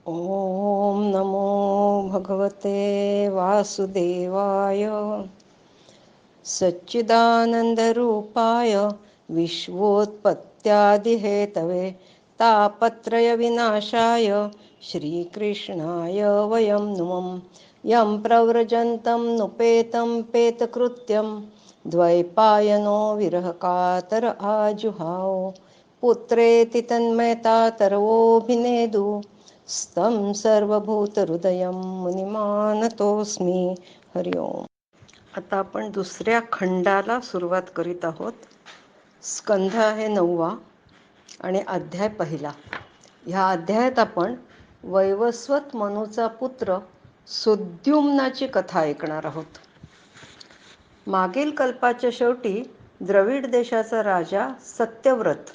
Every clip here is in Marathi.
ॐ नमो भगवते वासुदेवाय सच्चिदानन्दरूपाय विश्वोत्पत्त्यादिहेतवे तापत्रयविनाशाय श्रीकृष्णाय वयं नुमः। यं प्रव्रजन्तं नुपेतं पेतकृत्यं द्वैपायनो विरहकातर आजुहाव पुत्रेति तन्मयता तरवोऽभिनेदु स्तं सर्वभूतहृदयं मुनिमानतोऽस्मि. हरि ओम. आता आपण दुसऱ्या खंडाला सुरुवात करीत आहोत. स्कंध आहे 9वा आणि अध्याय पहिला. ह्या अध्यायात आपण वैवस्वत मनुचा पुत्र सुद्युम्नाची कथा ऐकणार आहोत. मागील कल्पाच्या शेवटी द्रविड देशाचा राजा सत्यव्रत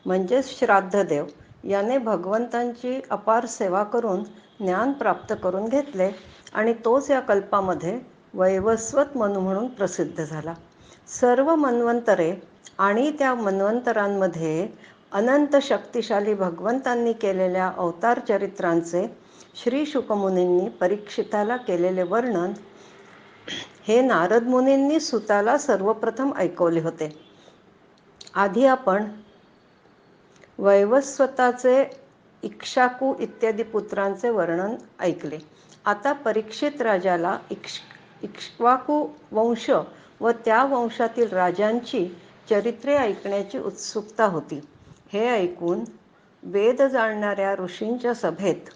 म्हणजेच श्राद्धदेव याने भगवंतांची अपार सेवा करून ज्ञान प्राप्त करून घेतले आणि तोच या कल्पामध्ये वैवस्वत मनु म्हणून प्रसिद्ध झाला. सर्व मन्वंतरे आणि त्या मन्वंतरांमध्ये अनंत शक्तिशाली भगवंतांनी केलेल्या अवतार चरित्रांचे श्री शुकमुनींनी परीक्षिताला केलेले वर्णन हे नारद मुनींनी सुताला सर्वप्रथम ऐकवले होते. आधी आपण वैवस्वताचे इक्ष्वाकू इत्यादी पुत्रांचे वर्णन ऐकले. आता परीक्षित राजाला इक्ष्वाकू वंश व त्या वंशातील राजांची चरित्रे ऐकण्याची उत्सुकता होती. हे ऐकून वेद जाणणाऱ्या ऋषींच्या सभेत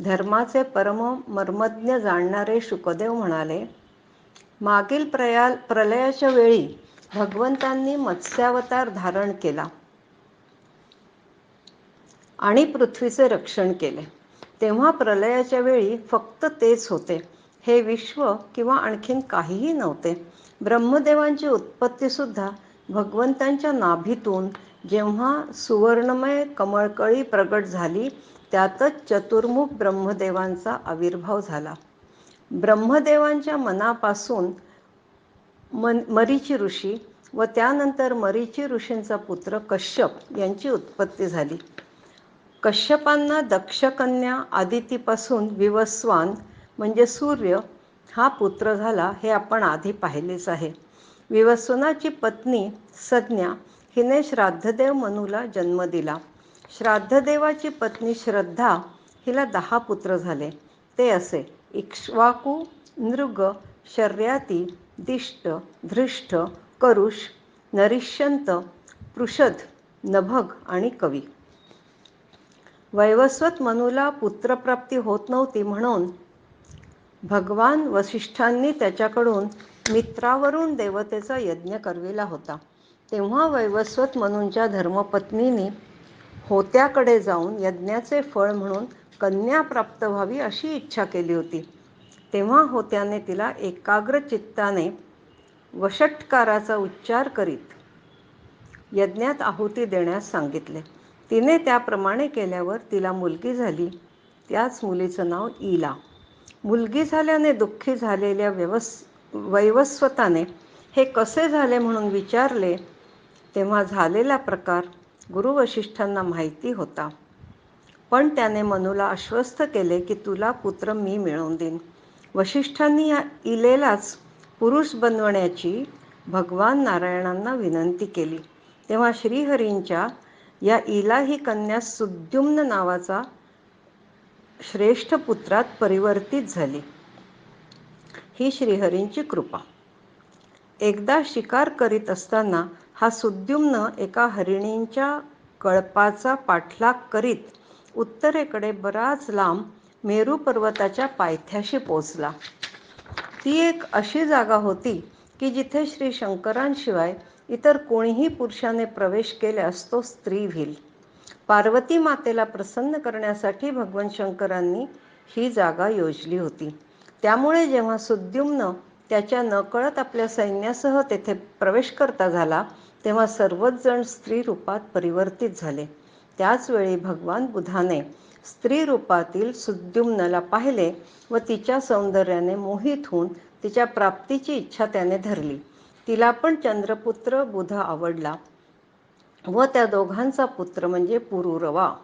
धर्माचे परम मर्मज्ञ जाणणारे शुकदेव म्हणाले, मागील प्रलयाच्या वेळी भगवंतांनी मत्स्यावतार धारण केला आणि पृथ्वीचे रक्षण केले. तेव्हा प्रलयाच्या वेळी फक्त तेच होते. हे विश्व किंवा आणखीन काहीही नव्हते. ब्रह्मदेवांची उत्पत्तीसुद्धा भगवंतांच्या नाभीतून जेव्हा सुवर्णमय कमळकळी प्रगट झाली त्यातच चतुर्मुख ब्रह्मदेवांचा आविर्भाव झाला. ब्रह्मदेवांच्या मनापासून मरीची ऋषी व त्यानंतर मरीची ऋषींचा पुत्र कश्यप यांची उत्पत्ती झाली. कश्यपांना दक्षकन्या आदितीपासून विवस्वान म्हणजे सूर्य हा पुत्र झाला हे आपण आधी पाहिलेच आहे. विवस्वानाची पत्नी संज्ञा हिने श्राद्धदेव मनुला जन्म दिला. श्राद्धदेवाची पत्नी श्रद्धा हिला 10 पुत्र झाले. ते असे इक्ष्वाकू, नृग, शर्याती, दिष्ट, धृष्ट, करुष, नरिष्यंत, पृषद, नभग आणि कवी. वैवस्वत मनुला पुत्रप्राप्ती होत नव्हती म्हणून भगवान वसिष्ठांनी त्याच्याकडून मित्रावरून देवतेचा यज्ञ करविला होता. तेव्हा वैवस्वत मनुंच्या धर्मपत्नीने होत्याकडे जाऊन यज्ञाचे फळ म्हणून कन्या प्राप्त व्हावी अशी इच्छा केली होती. तेव्हा होत्याने तिला एकाग्र चित्ताने वषट्काराचा उच्चार करीत यज्ञात आहुती देण्यास सांगितले. तिने त्याप्रमाणे केल्यावर तिला मुलगी झाली. त्याच मुलीचं नाव ईला. मुलगी झाल्याने दुःखी झालेल्या वैवस्वताने हे कसे झाले म्हणून विचारले. तेव्हा झालेला प्रकार गुरु वसिष्ठांना माहिती होता. पण त्याने मनुला आश्वस्त केले की तुला पुत्र मी मिळवून देईन. वसिष्ठांनी या इलेलाच पुरुष बनवण्याची भगवान नारायणांना विनंती केली. तेव्हा श्रीहरींच्या या ईला ही कन्या सुद्युम्न नावाचा श्रेष्ठ पुत्रात परिवर्तित झाली. ही श्रीहरींची कृपा. एकदा शिकार करीत असताना हा सुद्युम्न एका हरिणींच्या कळपाचा पाठलाग करीत उत्तरेकडे बराच लांब मेरू पर्वताच्या पायथ्याशी पोचला. ती एक अशी जागा होती की जिथे श्री शंकरांशिवाय इतर कोणीही पुरुषाने प्रवेश केल्यास तो स्त्री व्हील. पार्वती मातेला प्रसन्न करण्यासाठी भगवान शंकरांनी ही जागा योजली होती. त्यामुळे जेव्हा सुद्युम्न त्याच्या नकळत आपल्या सैन्यासह तेथे प्रवेश करता झाला तेव्हा सर्वच जण स्त्री रूपात परिवर्तित झाले. त्याचवेळी भगवान बुधाने स्त्री रूपातील सुद्युम्नला पाहिले व तिच्या सौंदर्याने मोहित होऊन तिच्या प्राप्तीची इच्छा त्याने धरली. तिला पण चंद्रपुत्र बुध आवडला व त्या दोघांचा पुत्र म्हणजे पुरुरवा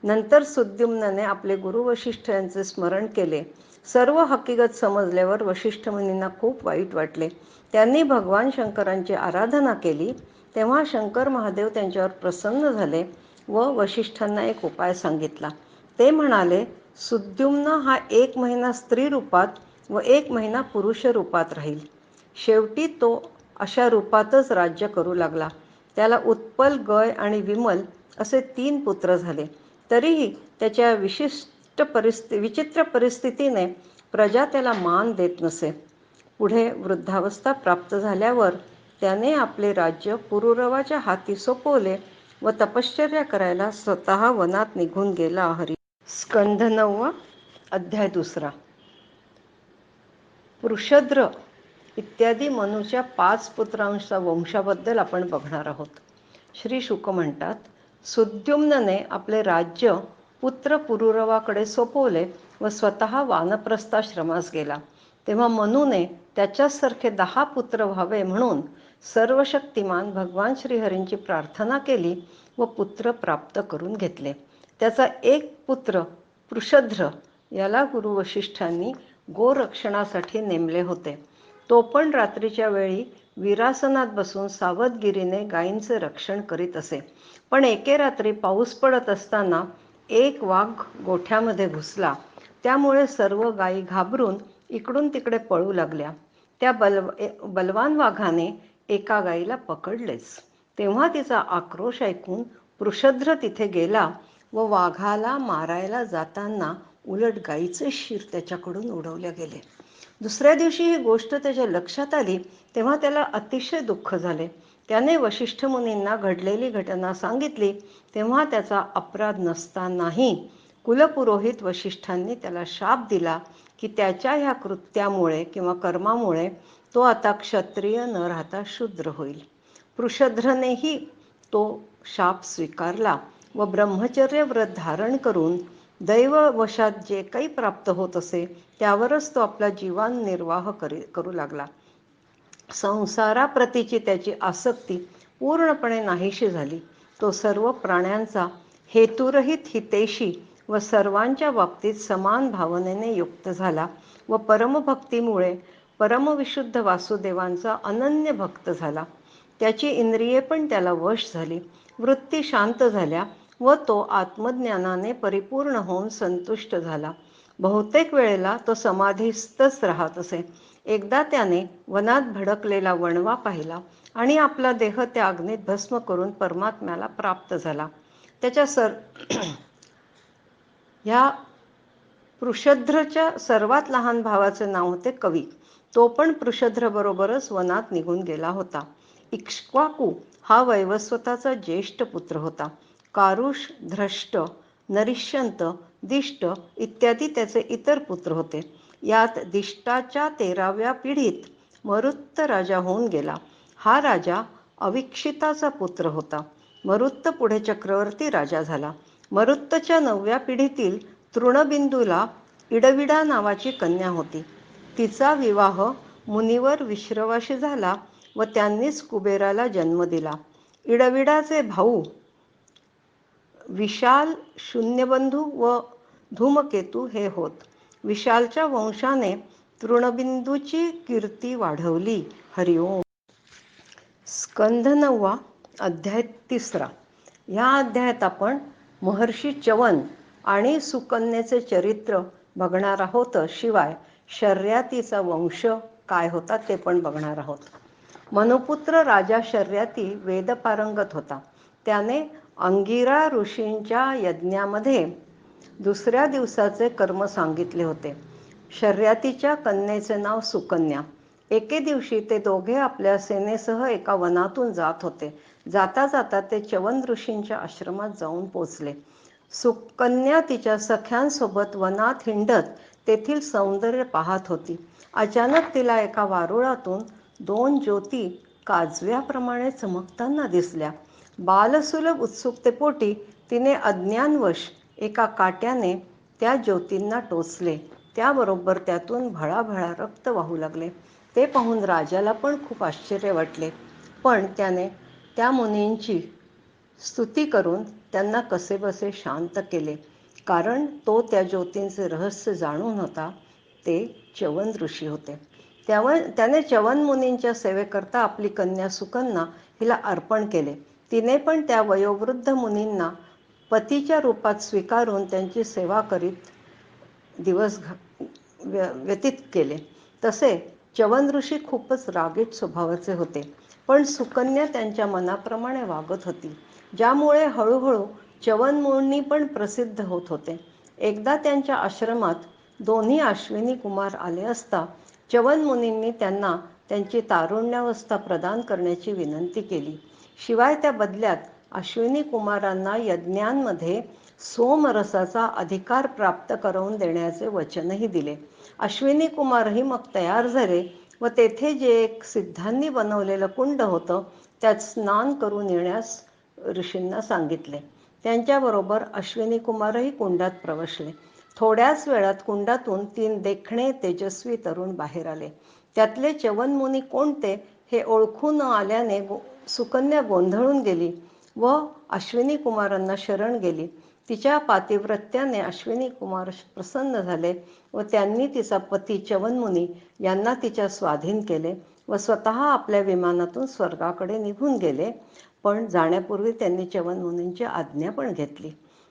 नंतर सुद्युम्नने आपले गुरु वशिष्ठ यांचे स्मरण केले. सर्व हकीकत समजल्यावर वशिष्ठ मुनींना खूप वाईट वाटले. त्यांनी भगवान शंकरांची आराधना केली. तेव्हा शंकर महादेव त्यांच्यावर प्रसन्न झाले व वशिष्ठांना एक उपाय सांगितला. ते म्हणाले, सुद्युम्न हा 1 महिना स्त्री रूपात व 1 महिना पुरुष रूपात राहील. शेवटी तो अशा रूपातच राज्य करू लागला. त्याला उत्पल, गय आणि विमल असे 3 पुत्र झाले. तरीही त्याच्या विचित्र परिस्थितीने प्रजा त्याला मान देत नसे. पुढे वृद्धावस्था प्राप्त झाल्यावर त्याने आपले राज्य पुरुरवाच्या हाती सोपवले व तपश्चर्या करायला स्वतः वनात निघून गेला. हरी. स्कंध 9, अध्याय 2. पृषद्र इत्यादी मनुच्या 5 पुत्रांच्या वंशाबद्दल आपण बघणार आहोत. श्री शुक म्हणतात, सुद्युम्नने आपले राज्य पुत्र पुरुरवाकडे सोपवले व स्वतः वानप्रस्थाश्रमास गेला. तेव्हा मनुने त्याच्यासारखे 10 पुत्र व्हावे म्हणून सर्वशक्तिमान भगवान श्रीहरींची प्रार्थना केली व पुत्र प्राप्त करून घेतले. त्याचा एक पुत्र पृषद्र याला गुरु वशिष्ठांनी गोरक्षणासाठी नेमले होते. तो पण रात्रीच्या वेळी वीरासनात बसून सावधगिरीने गायींचे रक्षण करीत असे. पण एके रात्री पाऊस पडत असताना एक वाघ गोठ्यामध्ये घुसला. त्यामुळे सर्व गायी घाबरून इकडून तिकडे पळू लागल्या. त्या बलवान वाघाने एका गायीला पकडलेच. तेव्हा तिचा आक्रोश ऐकून पृषद्र तिथे गेला व वाघाला मारायला जाताना उलट गायीचे शिर त्याच्याकडून उडवले गेले. दुसऱ्या दिवशी ही गोष्ट त्याच्या लक्षात आली तेव्हा त्याला अतिशय दुःख झाले. त्याने वशिष्ठ मुनींना घडलेली घटना सांगितली. तेव्हा त्याचा अपराध नसतानाही कुलपुरोहित वशिष्ठांनी त्याला शाप दिला की त्याच्या ह्या कृत्यामुळे किंवा कर्मामुळे तो आता क्षत्रिय न राहता शूद्र होईल. पृषद्रनेही तो शाप स्वीकारला व ब्रह्मचर्य व्रत धारण करून दैववशात जे काही प्राप्त होत असे त्यावरच तो आपला जीवन निर्वाह करू लागला. संसाराप्रतीची त्याची आसक्ती पूर्णपणे नाहीशी झाली. तो सर्व प्राण्यांचा हेतुरहित हितेशी व सर्वांच्या बाबतीत समान भावनेने युक्त झाला व परमभक्तीमुळे परमविशुद्ध वासुदेवांचा अनन्य भक्त झाला. त्याची इंद्रिये पण त्याला वश झाली. वृत्ती शांत झाल्या व तो आत्मज्ञानाने परिपूर्ण होऊन संतुष्ट झाला. बहुतेक वेळेला तो समाधीस्थच राहत असे. एकदा त्याने वनात भडकलेला वणवा पाहिला आणि आपला देह त्या अग्नीत भस्म करून परमात्म्याला प्राप्त झाला. त्याच्या ह्या पृषद्रच्या सर्वात लहान भावाचे नाव होते कवी. तो पण पृषद्रबरोबरच वनात निघून गेला होता. इक्ष्वाकू हा वैवस्वताचा ज्येष्ठ पुत्र होता. कारुष, धृष्ट, नरिष्यंत, दिष्ट इत्यादी त्याचे इतर पुत्र होते. यात दिष्टाच्या 13व्या पिढीत मरुत्त राजा होऊन गेला. हा राजा अविक्षिताचा पुत्र होता. मरुत्त पुढे चक्रवर्ती राजा झाला. मरुत्तच्या 9व्या पिढीतील तृणबिंदूला इडविडा नावाची कन्या होती. तिचा विवाह मुनिवर विश्रवाशी झाला व त्यांनीच कुबेराला जन्म दिला. इडविडाचे भाऊ विशाल, शून्यबंधू व धूमकेतू हे होत. विशालच्या वंशाने तृणबिंदूची कीर्ती वाढवली. हरिओम. स्कंध 9, अध्याय 3. ह्या अध्यायात आपण महर्षी च्यवन आणि सुकन्येचे चरित्र बघणार आहोत. शिवाय शर्यातीचा वंश काय होता ते पण बघणार आहोत. मनुपुत्र राजा शर्याती वेदपारंगत होता. त्याने अंगिरा ऋषींच्या यज्ञामध्ये दुसऱ्या दिवसाचे कर्म सांगितले होते. शर्यातीच्या कन्येचे नाव सुकन्या. एके दिवशी ते दोघे आपल्या सेनेसह एका वनातून जात होते. जाता जाता ते च्यवन ऋषींच्या आश्रमात जाऊन पोचले. सुकन्या तिच्या सख्यांसोबत वनात हिंडत तेथील सौंदर्य पाहत होती. अचानक तिला एका वारुळातून 2 ज्योती काजव्याप्रमाणे चमकताना दिसल्या. बालसुलभ उत्सुकतेपोटी तिने अज्ञानवश एका काट्याने त्या ज्योतींना टोचले. त्याबरोबर त्यातून भळाभळा रक्त वाहू लागले. ते पाहून राजाला पण खूप आश्चर्य वाटले. पण त्याने त्या मुनींची स्तुती करून त्यांना कसेबसे शांत केले, कारण तो त्या ज्योतींचे रहस्य जाणून होता. ते च्यवन ऋषी होते. त्याने च्यवन मुनींच्या सेवेकरता आपली कन्या सुकन्या हिला अर्पण केले. तिने पण त्या वयोवृद्ध मुनींना पतीच्या रूपात स्वीकारून त्यांची सेवा करीत दिवस व्यतीत केले. तसे च्यवन ऋषी खूपच रागीट स्वभावाचे होते, पण सुकन्या त्यांच्या मनाप्रमाणे वागत होती, ज्यामुळे हळूहळू च्यवन मुनी पण प्रसिद्ध होत होते. एकदा त्यांच्या आश्रमात दोन्ही अश्विनी कुमार आले असता च्यवन मुनींनी त्यांना त्यांची तारुण्यावस्था प्रदान करण्याची विनंती केली. शिवाय त्या बदल्यात अश्विनी कुमारांना यज्ञांमध्ये सोमरसाचा अधिकार प्राप्त करून देण्याचे वचनही दिले. अश्विनी कुमारही मग तयार झाले व तेथे जे एक सिद्धांनी बनवलेलं कुंड होतं त्यात स्नान करून येण्यास ऋषींना सांगितले. त्यांच्याबरोबर अश्विनी कुमारही कुंडात प्रवेशले. थोड्याच वेळात कुंडातून 3 देखणे तेजस्वी तरुण बाहेर आले. त्यातले च्यवन मुनी कोणते हे ओळखू न आल्याने सुकन्या गोंधळून गेली व अश्विनी कुमारांना शरण गेली. तिच्या पातिव्रत्याने अश्विनी कुमार प्रसन्न झाले व त्यांनी तिचा पती च्यवन मुनी यांना तिच्या स्वाधीन केले व स्वतः आपल्या विमानातून स्वर्गाकडे निघून गेले. पण जाण्यापूर्वी त्यांनी च्यवन मुनींची आज्ञा पण घेतली.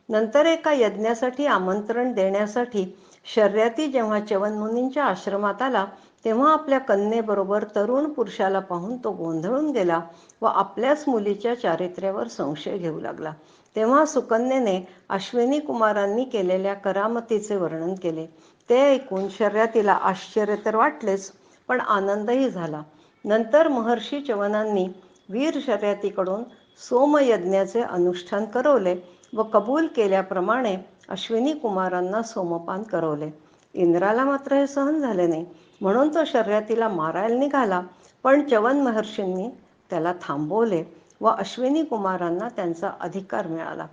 नंतर एका यज्ञासाठी आमंत्रण देण्यासाठी शर्यती जेव्हा च्यवन मुनींच्या आश्रमात आला तेव्हा आपल्या कन्येबरोबर तरुण पुरुषाला पाहून तो गोंधळून गेला व आपल्याच मुलीच्या चारित्र्यावर संशय घेऊ लागला. तेव्हा सुकन्येने अश्विनी कुमारांनी केलेल्या करामतीचे वर्णन केले. ते ऐकून शर्यतीला आश्चर्य तर वाटलेच, पण आनंदही झाला. नंतर महर्षी च्यवनांनी वीर शर्यतीकडून सोमयज्ञाचे अनुष्ठान करवले व कबूल केल्याप्रमाणे अश्विनी कुमारांना सोमपान करवले. इंद्राला मात्र हे सहन झाले नाही, म्हणून तो शर्यतीला मारायला निघाला, पण च्यवन महर्षींनी त्याला थांबवले व अश्विनी कुमारांना त्यांचा अधिकार मिळाला.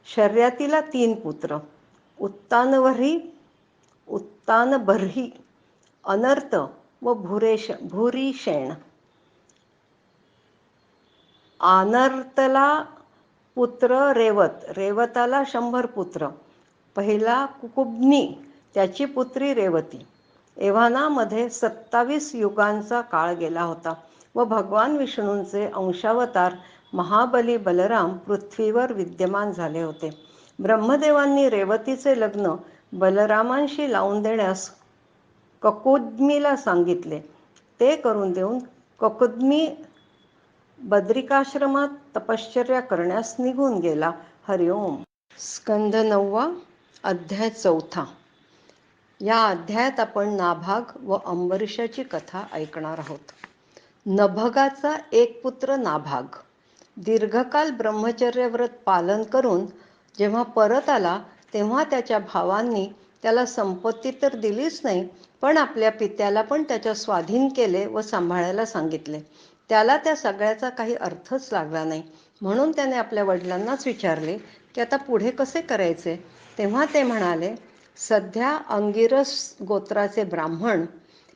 शर्यतीला 3 पुत्र उत्तानबर्ही, अनर्त व भूरिशेन. आनर्तला पुत्र रेवत, रेवताला 100 पुत्र. पहिला कुकुब्नी, त्याची पुत्री रेवती. एव्हानामध्ये 27 युगांचा काळ गेला होता व भगवान विष्णूंचे अंशावतार महाबली बलराम पृथ्वीवर विद्यमान झाले होते. ब्रह्मदेवांनी रेवतीचे लग्न बलरामांशी लावून देण्यास ककुद्मीला सांगितले. ते करून देऊन ककुद्मी बद्रिकाश्रमात तपश्चर्या करण्यास निघून गेला. हरिओम. स्कंद 9 अध्याय 4. या अध्यायात आपण नाभाग व अंबरीषाची कथा ऐकणार आहोत. नभगाचा एक पुत्र नाभाग दीर्घकाल ब्रह्मचर्यव्रत पालन करून जेव्हा परत आला तेव्हा त्याच्या भावांनी त्याला संपत्ती तर दिलीच नाही, पण आपल्या पित्याला पण त्याच्या स्वाधीन केले व सांभाळायला सांगितले. त्याला त्या सगळ्याचा काही अर्थच लागला नाही, म्हणून त्याने आपल्या वडिलांनाच विचारले की आता पुढे कसे करायचे. तेव्हा ते म्हणाले, सध्या अंगिरस गोत्राचे ब्राह्मण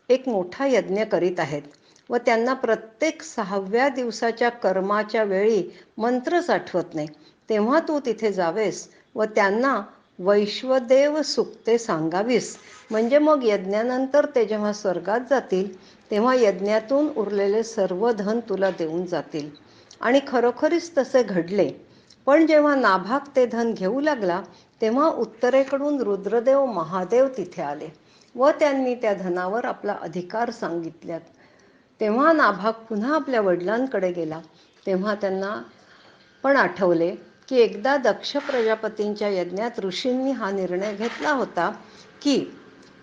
एक मोठा यज्ञ करीत आहेत व त्यांना प्रत्येक 6व्या दिवसाच्या कर्माच्या वेळी मंत्रच आठवत नाही. तेव्हा तू तिथे जावेस व त्यांना वैश्वदेव सुक्ते सांगावीस, म्हणजे मग यज्ञानंतर ते जेव्हा स्वर्गात जातील तेव्हा यज्ञातून उरलेले सर्व धन तुला देऊन जातील. आणि खरोखरीच तसे घडले. पण जेव्हा नाभाग ते धन घेऊ लागला तेव्हा उत्तरेकडून रुद्रदेव महादेव तिथे आले व त्यांनी त्या धनावर आपला अधिकार सांगितल्यात. तेव्हा नाभाग पुन्हा आपल्या वडिलांकडे गेला. तेव्हा त्यांना पण आठवले की एकदा दक्ष प्रजापतींच्या यज्ञात ऋषींनी हा निर्णय घेतला होता की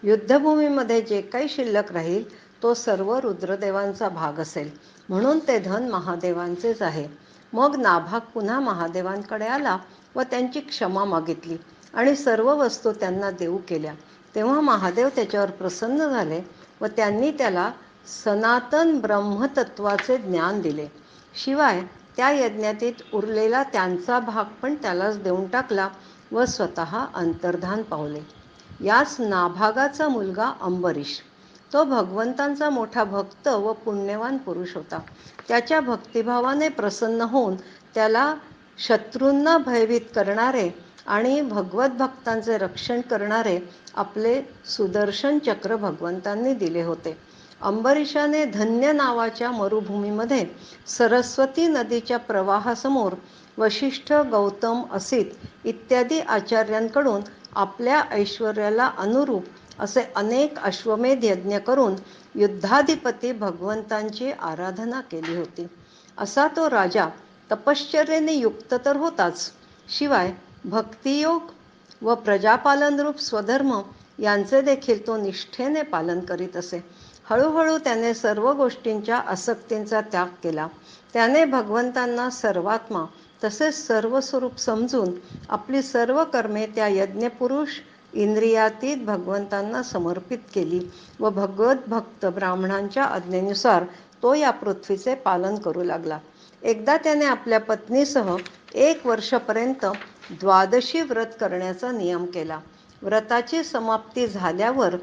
युद्धभूमीमध्ये जे काही शिल्लक राहील तो सर्व रुद्रदेवांचा भाग असेल, म्हणून ते धन महादेवांचेच आहे. मग नाभाग पुन्हा महादेवांकडे आला व त्यांची क्षमा मागितली आणि सर्व वस्तू त्यांना देऊ केल्या. तेव्हा महादेव त्याच्यावर प्रसन्न झाले व त्यांनी त्याला सनातन ब्रह्मतत्वाचे ज्ञान दिले. शिवाय त्या यज्ञातीत उरलेला त्यांचा भाग पण त्यालाच देऊन टाकला व स्वतः अंतर्धान पावले. याच नाभागाचा मुलगा अंबरीश. तो भगवंतांचा मोठा भक्त व पुण्यवान पुरुष होता. त्याच्या भक्तिभावाने प्रसन्न होऊन त्याला शत्रूंना भयभीत करणारे आणि भगवत भक्तांचे रक्षण करणारे आपले सुदर्शन चक्र भगवंतांनी दिले होते. अंबरीशाने धन्य नावाच्या मरुभूमीमध्ये सरस्वती नदीच्या प्रवाहासमोर वशिष्ठ, गौतम, असित इत्यादी आचार्यांकडून आपल्या ऐश्वर्याला अनुरूप असे अनेक अश्वमेध यज्ञ करून युद्धाधिपती भगवंतांची आराधना केली होती. असा तो राजा तपश्चर्येने युक्त तर होताच, शिवाय भक्तियोग व प्रजापालनरूप स्वधर्म यांचे देखील तो निष्ठेने पालन करीत असे. हळूहळू त्याने सर्व गोष्टींच्या आसक्तींचा त्याग केला. त्याने भगवंतांना सर्वात्मा तसेच सर्व स्वरूप समजून आपली सर्व कर्मे त्या यज्ञपुरुष इंद्रियातीत भगवंतांना समर्पित केली व भगवत भक्त ब्राह्मणांच्या आज्ञेनुसार तो या पृथ्वीचे पालन करू लागला. एकदा त्याने आपल्या पत्नीसह 1 वर्षापर्यंत द्वादशी व्रत करण्याचा नियम केला. व्रताची समाप्ती झाल्यावर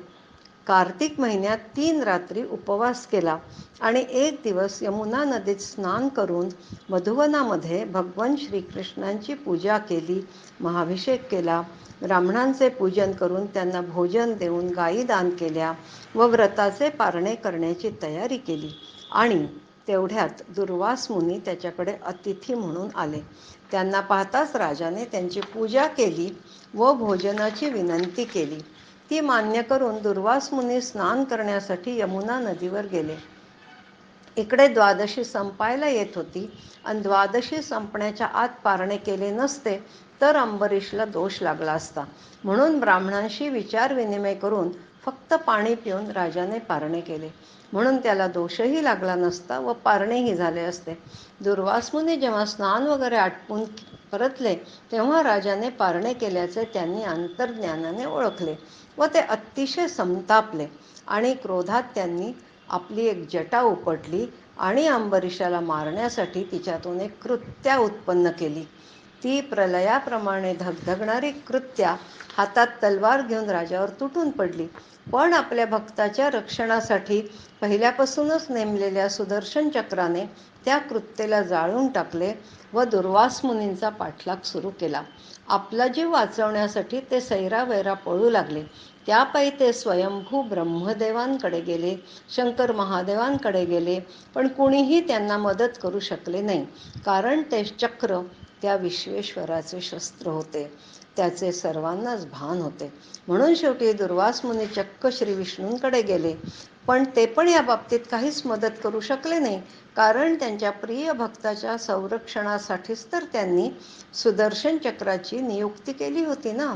कार्तिक महिन्यात 3 रात्री उपवास केला आणि 1 दिवस यमुना नदीत स्नान करून मधुवनामध्ये भगवान श्रीकृष्णांची पूजा केली, महाभिषेक केला, ब्राह्मणांचे पूजन करून त्यांना भोजन देऊन गायी दान केल्या व व्रताचे पारणे करण्याची तयारी केली. आणि तेवढ्यात दुर्वास मुनी त्याच्याकडे अतिथी म्हणून आले. त्यांना पाहताच राजाने त्यांची पूजा केली व भोजनाची विनंती केली. ती मान्य करून दुर्वास मुनी स्नान करण्यासाठी यमुना नदीवर गेले. इकडे द्वादशी संपायला येत होती आणि द्वादशी संपण्याच्या आत पारणे केले नसते तर अंबरीशला दोष लागला असता. म्हणून ब्राह्मणांशी विचारविनिमय करून फक्त पाणी पिऊन राजाने पारणे केले, म्हणून त्याला दोषही लागला नसता व पारणेही झाले असते. दुर्वास मुनी जेव्हा स्नान वगैरे आटपून परतले तेव्हा राजाने पारणे केल्याचे त्यांनी अंतर्ज्ञानाने ओळखले व ते अतिशय संतापले आणि क्रोधात त्यांनी आपली एक जटा उपटली आणि अंबरीशाला मारण्यासाठी तिच्यातून एक कृत्या उत्पन्न केली. ती प्रलयाप्रमाणे धगधगणारी कृत्या हातात तलवार घेऊन राजावर तुटून पडली. पण आपल्या भक्ताच्या रक्षणासाठी पहिल्यापासूनच नेमलेल्या सुदर्शन चक्राने त्या कृत्येला जाळून टाकले व दुर्वास मुनींचा पाठलाग सुरू केला. आपला जीव वाचवण्यासाठी ते सैरावैरा पळू लागले. त्यापायी ते स्वयंभू ब्रह्मदेवांकडे गेले, शंकर महादेवांकडे गेले, पण कुणीही त्यांना मदत करू शकले नाही, कारण ते चक्र त्या विश्वेश्वराचे शस्त्र होते, त्याचे सर्वांनाच भान होते. म्हणून शेवटी दुर्वास मुनी चक्क श्री विष्णूंकडे गेले, पण ते पण या बाबतीत काहीच मदत करू शकले नाही, कारण त्यांच्या प्रिय भक्ताच्या संरक्षणासाठीच तर त्यांनी सुदर्शन चक्राची नियुक्ती केली होती ना.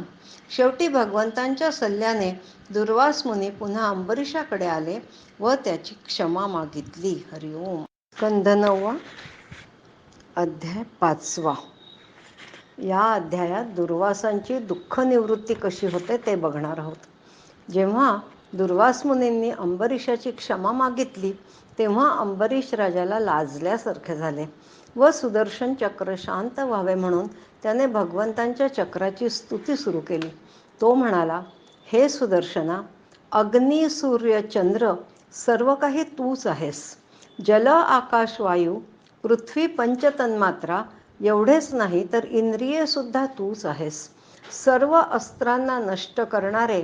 शेवटी भगवंतांच्या सल्ल्याने दुर्वास मुनी पुन्हा अंबरीशाकडे आले व त्याची क्षमा मागितली. हरिओम. स्कंध 9, अध्याय 5. या अध्यायात दुर्वासांची दुःख निवृत्ती कशी होते ते बघणार आहोत. जेव्हा दुर्वास मुनींनी अंबरीशाची क्षमा मागितली तेव्हा अंबरीश राजाला लाजल्यासारखे झाले व सुदर्शन चक्र शांत व्हावे म्हणून त्याने भगवंतांच्या चक्राची स्तुती सुरू केली. तो म्हणाला, हे सुदर्शना, अग्नी, सूर्य, चंद्र सर्व काही तूच आहेस. जल, आकाश, वायू, पृथ्वी, पंचतन्मात्रा एवढेच नाही तर इंद्रिये सुद्धा तूच आहेस. सर्व अस्त्रांना नष्ट करणारे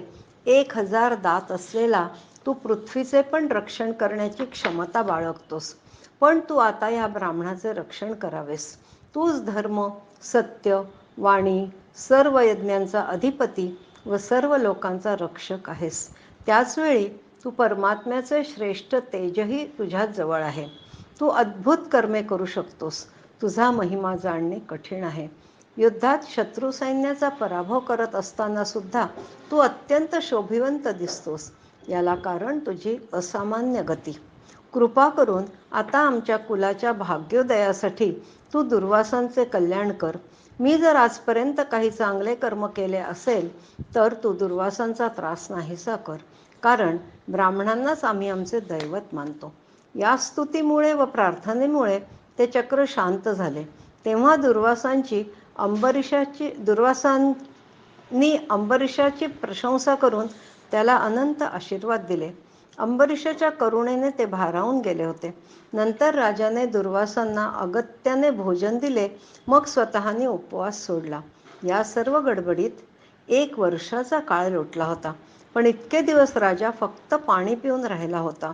1000 दात असलेला तू पृथ्वीचे पण रक्षण करण्याची क्षमता बाळगतोस. पण तू आता या ब्राह्मणाचे रक्षण करावेस. तूच धर्म, सत्य, वाणी, सर्व यज्ञांचा अधिपती व सर्व लोकांचा रक्षक आहेस. त्याचवेळी तू परमात्म्याचे श्रेष्ठ तेजही तुझ्या जवळ आहे. तू अद्भुत कर्मे करू शकतोस. तुझा महिमा जाणणे कठीण आहे. युद्धात शत्रू सैन्याचा पराभव करत असताना सुद्धा तू अत्यंत शोभिवंत दिसतोस. याला कारण तुझी असामान्य गती. कृपा करून आता आमच्या कुलाच्या भाग्योदयासाठी तू दुर्वासांचे कल्याण कर. मी जर आजपर्यंत काही चांगले कर्म केले असेल तर तू दुर्वासांचा त्रास नाहीसा कर, कारण ब्राह्मणांनाच आम्ही आमचे दैवत मानतो. या स्तुतीमुळे व प्रार्थनेमुळे ते चक्र शांत झाले. तेव्हा दुर्वासांनी अंबरीशाची प्रशंसा करून त्याला अनंत आशीर्वाद दिले. अंबरीषाच्या करुणेने ते भारावून गेले होते. नंतर राजाने दुर्वासांना अगत्याने भोजन दिले, मग स्वतःने उपवास सोडला. या सर्व गडबडीत 1 वर्षाचा काळ लोटला होता. पण इतके दिवस राजा फक्त पाणी पिऊन राहिला होता.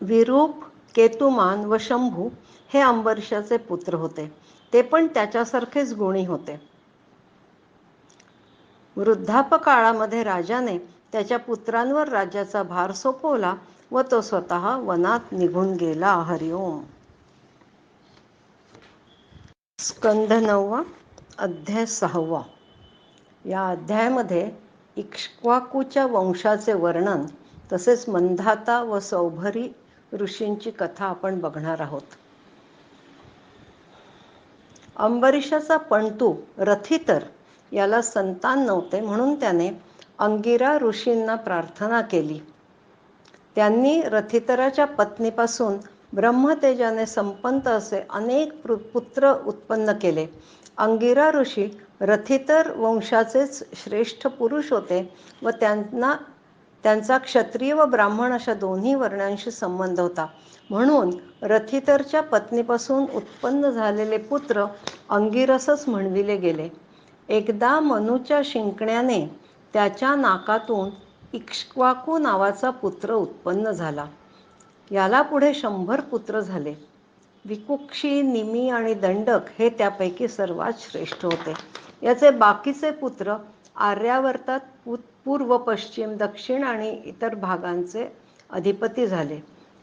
विरूप, केतुमान व शंभू हे अंबरीषाचे पुत्र होते. ते पण त्याच्यासारखेच गुणी होते. वृद्धापकाळामध्ये राजाने त्याच्या पुत्रांवर राज्याचा भार सोपवला व तो स्वतः वनात निघून गेला. हरिओम. स्कंध 9, अध्याय 6. या अध्यायामध्ये इक्ष्वाकूच्या वंशाचे वर्णन तसेच मंधाता व सौभरी ऋषींची कथा आपण बघणार आहोत. अंबरीषाचा पणतू रथितर याला संतान नव्हते, म्हणून त्याने अंगिरा ऋषींना प्रार्थना केली. त्यांनी रथितराच्या पत्नीपासून ब्रह्मतेजाने संपन्न असे अनेक पुत्र उत्पन्न केले. अंगिरा ऋषी रथितर वंशाचेच श्रेष्ठ पुरुष होते व त्यांचा क्षत्रिय व ब्राह्मण अशा दोन्ही वर्णांशी संबंध होता. म्हणून रथितरच्या पत्नीपासून उत्पन्न झालेले पुत्र अंगिरसच म्हणविले गेले. एकदा मनूच्या शिंकण्याने त्याच्या नाकातून इक्ष्वाकू नावाचा पुत्र उत्पन्न झाला. याला पुढे 100 पुत्र झाले. विकुक्षी, निमी आणि दंडक हे त्यापैकी सर्वात श्रेष्ठ होते. याचे बाकीचे पुत्र आर्यावर्तात पूर्व, पश्चिम, दक्षिण आणि इतर भागांचे अधिपती झाले.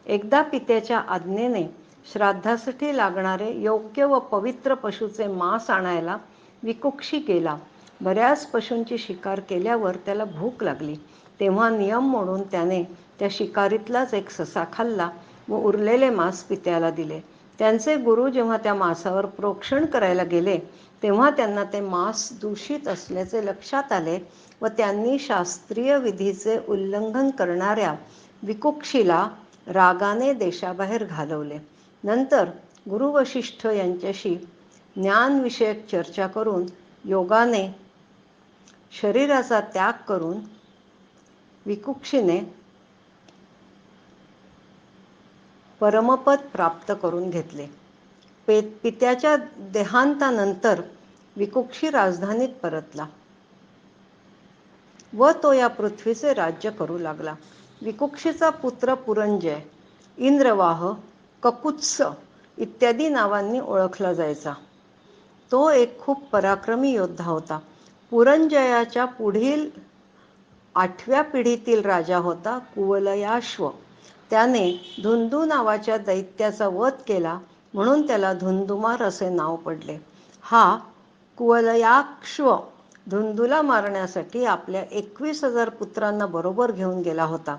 एकदा पित्याच्या आज्ञेने श्राद्धासाठी लागणारे योग्य व पवित्र पशूचे मांस आणायला विकुक्षी गेला. बऱ्याच पशूंची शिकार केल्यावर त्याला भूक लागली. तेव्हा नियम मोडून त्याने त्या शिकारीतलाच एक ससा खाल्ला व उरलेले मांस पित्याला दिले. त्यांचे गुरु जेव्हा त्या मांसावर प्रोक्षण करायला गेले तेव्हा त्यांना ते मांस दूषित असल्याचे लक्षात आले व त्यांनी शास्त्रीय विधीचे उल्लंघन करणाऱ्या विकुक्षीला रागाने देशाबाहेर घालवले. नंतर गुरु वशिष्ठ यांच्याशी ज्ञानविषयक चर्चा करून योगाने शरीराचा त्याग करून विकुक्षीने परमपद प्राप्त करून घेतले. पित्याच्या देहांतानंतर विकुक्षी राजधानीत परतला व तो या पृथ्वीचे राज्य करू लागला. विकुक्षीचा पुत्र पुरंजय, इंद्रवाह, ककुत्स इत्यादी नावांनी ओळखला जायचा. तो एक खूप पराक्रमी योद्धा होता. पुरंजयाच्या पुढील 8व्या पिढीतील राजा होता कुवलयाश्व. त्याने धुंदू नावाच्या दैत्याचा वध केला, म्हणून त्याला धुंदुमार असे नाव पडले. हा कुवलयाश्व धुंदूला मारण्यासाठी आपल्या 21,000 पुत्रांना बरोबर घेऊन गेला होता.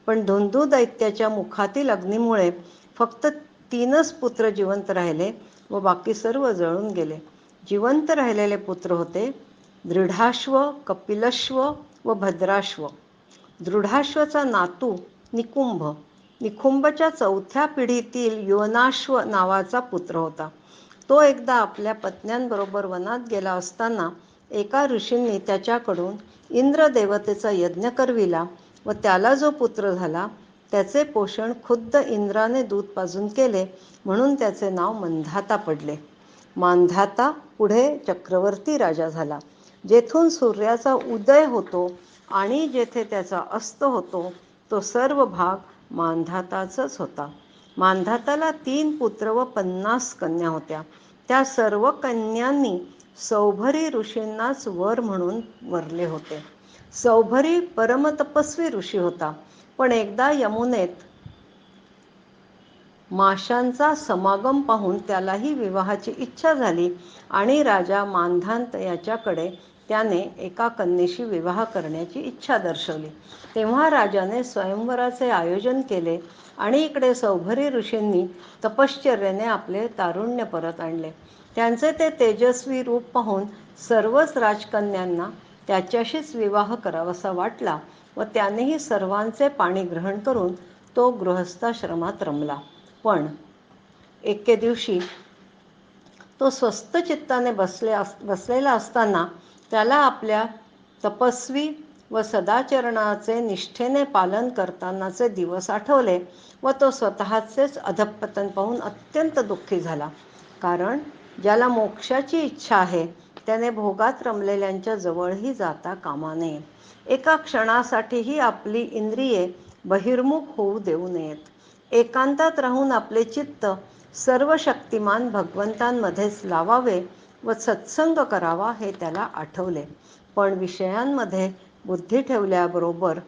पण धुंदू दैत्याच्या मुखातील अग्नीमुळे फक्त 3च पुत्र जिवंत राहिले व बाकी सर्व जळून गेले. जिवंत राहिलेले पुत्र होते दृढाश्व, कपिलश्व व भद्राश्व. दृढाश्वचा नातू निकुंभ, निकुंभच्या 4थ्या पिढीतील योनाश्व नावाचा पुत्र होता. तो एकदा आपल्या पत्न्यांबरोबर वनात गेला असताना एका ऋषींनी त्याच्याकडून इंद्रदेवतेचा यज्ञ करविला व त्याला जो पुत्र झाला त्याचे पोषण खुद्द इंद्राने दूध पाजून केले, म्हणून त्याचे नाव मंधाता पडले. मांधाता पुढे चक्रवर्ती राजा झाला. जेथून सूर्याचा उदय होतो आणि जेथे त्याचा अस्त होतो तो सर्व भाग मांधाताचाच होता. मांधाताला 3 पुत्र व 50 कन्या होत्या. त्या सर्व कन्यांनी सौभरी ऋषींनाच वर म्हणून वरले होते. सौभरी परमतपस्वी ऋषी होता. पण एकदा यमुनेत माशांचा समागम पाहून त्यालाही विवाहाची इच्छा झाली आणि राजा मांधात याच्याकडे त्याने एका कन्येशी विवाह करण्याची इच्छा दर्शवली. तेव्हा राजाने स्वयंवराचे आयोजन केले आणि इकडे सौभरी ऋषींनी तपश्चर्येने आपले तारुण्य परत आणले. त्यांचे ते तेजस्वी रूप पाहून सर्वच राजकन्यांना त्याच्याशीच विवाह करावासा वाटला व त्यानेही सर्वांचे पाणी ग्रहण करून तो गृहस्थाश्रमात रमला. पण एके दिवशी तो स्वस्थ चित्ताने बसलेला असताना त्याला आपल्या तपस्वी व सदाचरणाचे निष्ठेने पालन करतानाचे दिवस आठवले व तो स्वतःचेच अधःपतन पाहून अत्यंत दुःखी झाला. कारण ज्याला मोक्षाची इच्छा आहे त्याने भोगात रमलेल्यांच्या जवळही जाता कामा नये. एका क्षणासाठीही आपली इंद्रिये बहिर्मुख होऊ देऊ नयेत. एकांतात राहून आपले चित्त सर्व शक्तिमान भगवंतांमध्येच लावावे व सत्संग करावा हे त्याला आठवले. पण विषयांमध्ये बुद्धी ठेवल्याबरोबर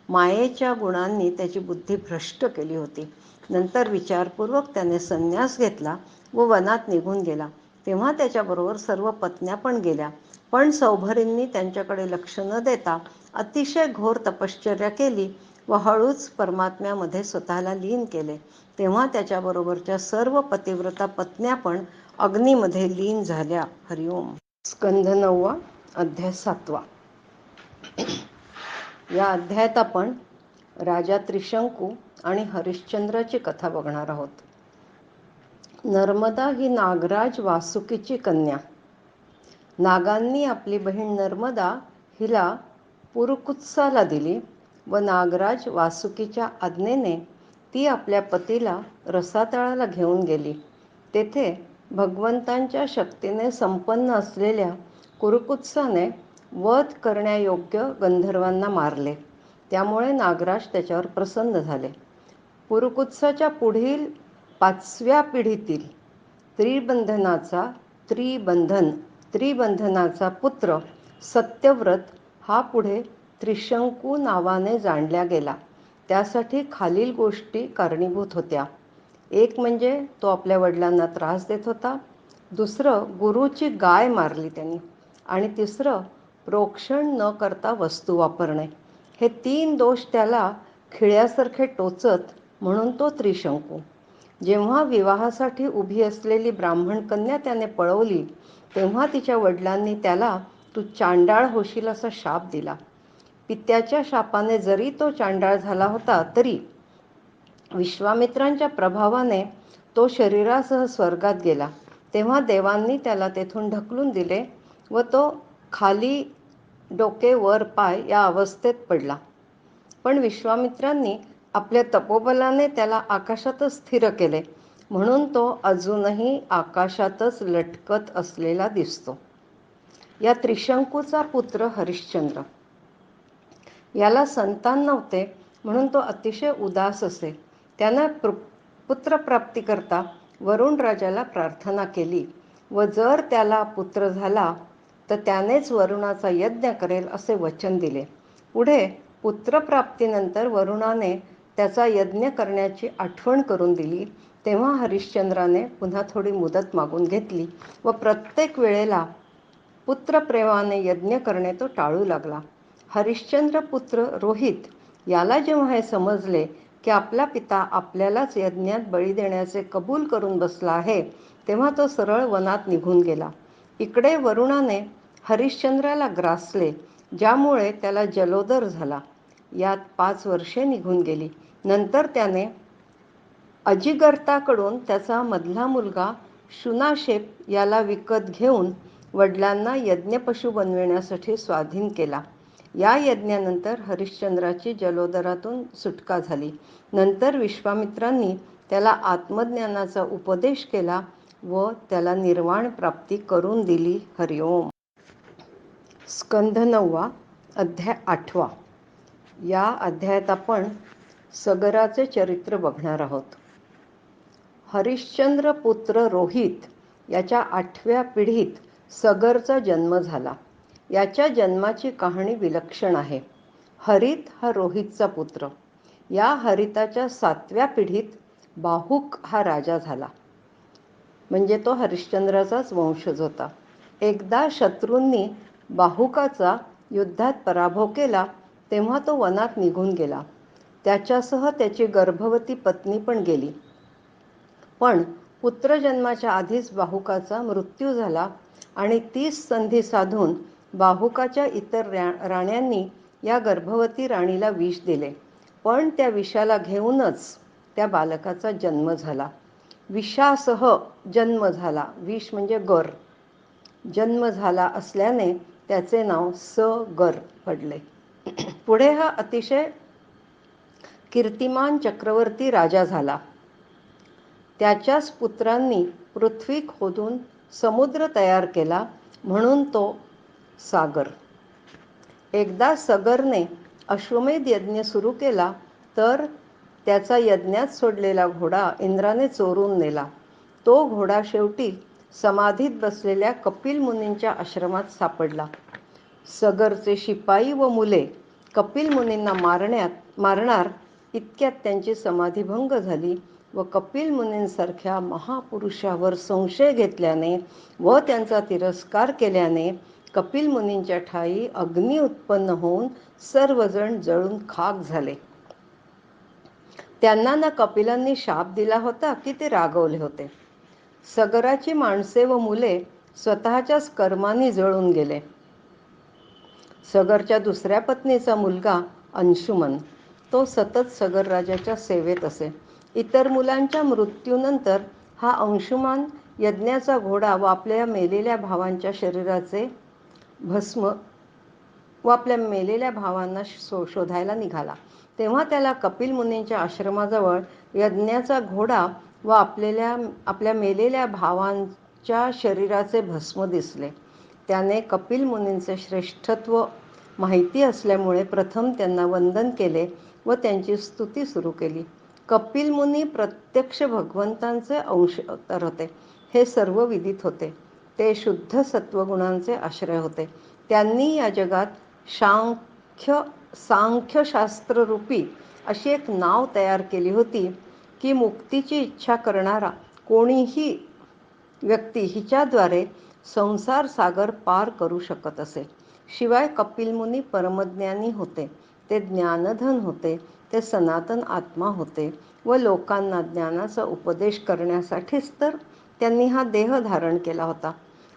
मायेच्या गुणांनी त्याची बुद्धी भ्रष्ट केली होती. नंतर विचारपूर्वक त्याने संन्यास घेतला व वनात निघून गेला. तेव्हा त्याच्याबरोबर सर्व पत्न्या पण गेल्या. पण सौभरींनी त्यांच्याकडे लक्ष न देता अतिशय घोर तपश्चर्या केली व हळूच परमात्म्यामध्ये स्वतःला लीन केले. तेव्हा त्याच्याबरोबरच्या सर्व पतिव्रता पत्न्या पण अग्नीमध्ये लीन झाल्या. हरिओम. स्कंध 9, अध्याय 7. या अध्यायात आपण राजा त्रिशंकू आणि हरिश्चंद्राची कथा बघणार आहोत. नर्मदा ही नागराज वासुकीची कन्या. नागांनी आपली बहीण नर्मदा हिला पुरुकुत्साला दिली व नागराज वासुकीच्या आज्ञेने ती आपल्या पतीला रसातळाला घेऊन गेली. तेथे भगवंतांच्या शक्तीने संपन्न असलेल्या कुरुकुत्साने वध करण्यायोग्य गंधर्वांना मारले. त्यामुळे नागराज त्याच्यावर प्रसन्न झाले. पुरुकुत्साच्या पुढील 5व्या पिढीतील त्रिबंधनाचा पुत्र सत्यव्रत हा पुढे त्रिशंकू नावाने जाणला गेला. त्यासाठी खालील गोष्टी कारणीभूत होत्या. एक म्हणजे तो आपल्या वडिलांना त्रास देत होता. दुसरं, गुरुची गाय मारली त्यांनी. आणि तिसरं, प्रोक्षण न करता वस्तू वापरणे. हे 3 दोष त्याला खिळ्यासारखे टोचत, म्हणून तो त्रिशंकू. जेव्हा विवाहासाठी उभी असलेली ब्राह्मण कन्या त्याने पळवली तेव्हा तिच्या वडिलांनी त्याला तू चांडाळ होशील असा शाप दिला. पित्याच्या शापाने जरी तो चांडाळ झाला होता तरी विश्वामित्रांच्या प्रभावाने तो शरीरासह स्वर्गात गेला. तेव्हा देवांनी त्याला तेथून ढकलून दिले व तो खाली डोके वर पाय या अवस्थेत पडला. पण विश्वामित्रांनी आपल्या तपोबलाने त्याला आकाशातच स्थिर केले, म्हणून तो अजूनही आकाशातच लटकत असलेला दिसतो. या त्रिशंकूचा पुत्र हरिश्चंद्र. याला संतान नव्हते म्हणून तो अतिशय उदास असे. त्यानं पुत्रप्राप्तीकरता वरुण राजाला प्रार्थना केली व जर त्याला पुत्र झाला तर त्यानेच वरुणाचा यज्ञ करेल असे वचन दिले. पुढे पुत्रप्राप्तीनंतर वरुणाने त्याचा यज्ञ करण्याची आठवण करून दिली. तेव्हा हरिश्चंद्राने पुन्हा थोडी मुदत मागून घेतली व प्रत्येक वेळेला पुत्रप्रेमाने यज्ञ करणे तो टाळू लागला. हरिश्चंद्र पुत्र रोहित याला जेव्हा हे समजले की आपला पिता आपल्यालाच यज्ञात बळी देण्याचे कबूल करून बसला आहे, तेव्हा तो सरळ वनात निघून गेला. इकडे वरुणाने हरिश्चंद्राला ग्रासले, ज्यामुळे त्याला जलोदर झाला. यात 5 वर्षे निघून गेली. नंतर त्याने अजिगर्ताकडून त्याचा मधला मुलगा शुनाशेप याला विकत घेऊन वडिलांना यज्ञपशु बनविण्यासाठी स्वाधीन केला. या यज्ञानंतर हरिश्चंद्राची जलोदरातून सुटका झाली. नंतर विश्वामित्रांनी त्याला आत्मज्ञानाचा उपदेश केला व त्याला निर्वाण प्राप्ती करून दिली. हरिओम. स्कंध 9, अध्याय 8. या अध्यायात आपण सगराचे चरित्र बघणार आहोत. हरिश्चंद्र पुत्र रोहित याच्या 8व्या पिढीत सगरचा जन्म झाला. याच्या जन्माची कहाणी विलक्षण आहे. हरित हा रोहितचा पुत्र. या हरिताच्या 7व्या पिढीत बाहुक हा राजा झाला, म्हणजे तो हरिश्चंद्राचाच वंशज होता. एकदा शत्रूंनी बाहुकाचा युद्धात पराभव केला तेव्हा तो वनात निघून गेला. त्याच्यासह त्याची गर्भवती पत्नी पण गेली. पण पुत्रजन्माच्या आधीच बाहुकाचा मृत्यू झाला आणि 30 संधी साधून बाहुकाच्या इतर राण्यांनी या गर्भवती राणीला विष दिले. पण त्या विषाला घेऊनच त्या बालकाचा जन्म झाला. विषासह जन्म झाला. विष म्हणजे गर. जन्म झाला असल्याने त्याचे नाव सगर पडले. पुढे हा अतिशय कीर्तिमान चक्रवर्ती राजा झाला. त्याच्याच पुत्रांनी पृथ्वी खोदून समुद्र तयार केला, म्हणून तो सागर. एकदा सगरने अश्वमेध यज्ञ सुरू केला, तर त्याचा यज्ञात सोडलेला घोडा इंद्राने चोरून नेला. तो घोडा शेवटी समाधीत बसलेल्या कपिल मुनींच्या आश्रमात सापडला. सगरचे शिपाई व मुले कपिल मुनींना मारणार इतक्यात त्यांची समाधीभंग झाली व कपिल मुनींसारख्या महापुरुषावर संशय घेतल्याने व त्यांचा तिरस्कार केल्याने कपिल मुनींच्या ठायी अग्नी उत्पन्न होऊन सर्वजण जळून खाक झाले. त्यांना ना कपिलांनी शाप दिला होता की ते रागवले होते. सगराची माणसे व मुले स्वतःच्याच कर्माने जळून गेले. सगरच्या दुसऱ्या पत्नीचा मुलगा अंशुमन, तो सतत सगर राजाच्या सेवेत असे. इतर मुलांच्या मृत्यूनंतर हा अंशुमान यज्ञाचा घोडा व आपल्या मेलेल्या भावांच्या शरीराचे भस्म व आपल्या मेलेल्या भावांना शोधायला निघाला. तेव्हा त्याला कपिल मुनींच्या आश्रमाजवळ यज्ञाचा घोडा व आपल्या मेलेल्या भावांच्या शरीराचे भस्म दिसले. त्याने कपिल मुनींचे श्रेष्ठत्व माहिती असल्यामुळे प्रथम त्यांना वंदन केले व त्यांची स्तुती सुरू केली. कपिल मुनी प्रत्यक्ष भगवंतांचे अंश अवतार होते, हे सर्व विदित होते. ते शुद्ध सत्वगुणांचे आश्रय होते. त्यांनी या जगात सांख्यशास्त्ररूपी अशी एक नाव तयार केली होती की मुक्तीची इच्छा करणारा कोणीही व्यक्ती हिच्याद्वारे संसार सागर पार करू शकत असे. शिवाय कपिल मुनी परमज्ञानी होते, ते ज्ञानधन होते, ते सनातन आत्मा होते व लोकांना ज्ञानाचा उपदेश करण्यासाठीच तर त्यांनी हा देह धारण केला होता.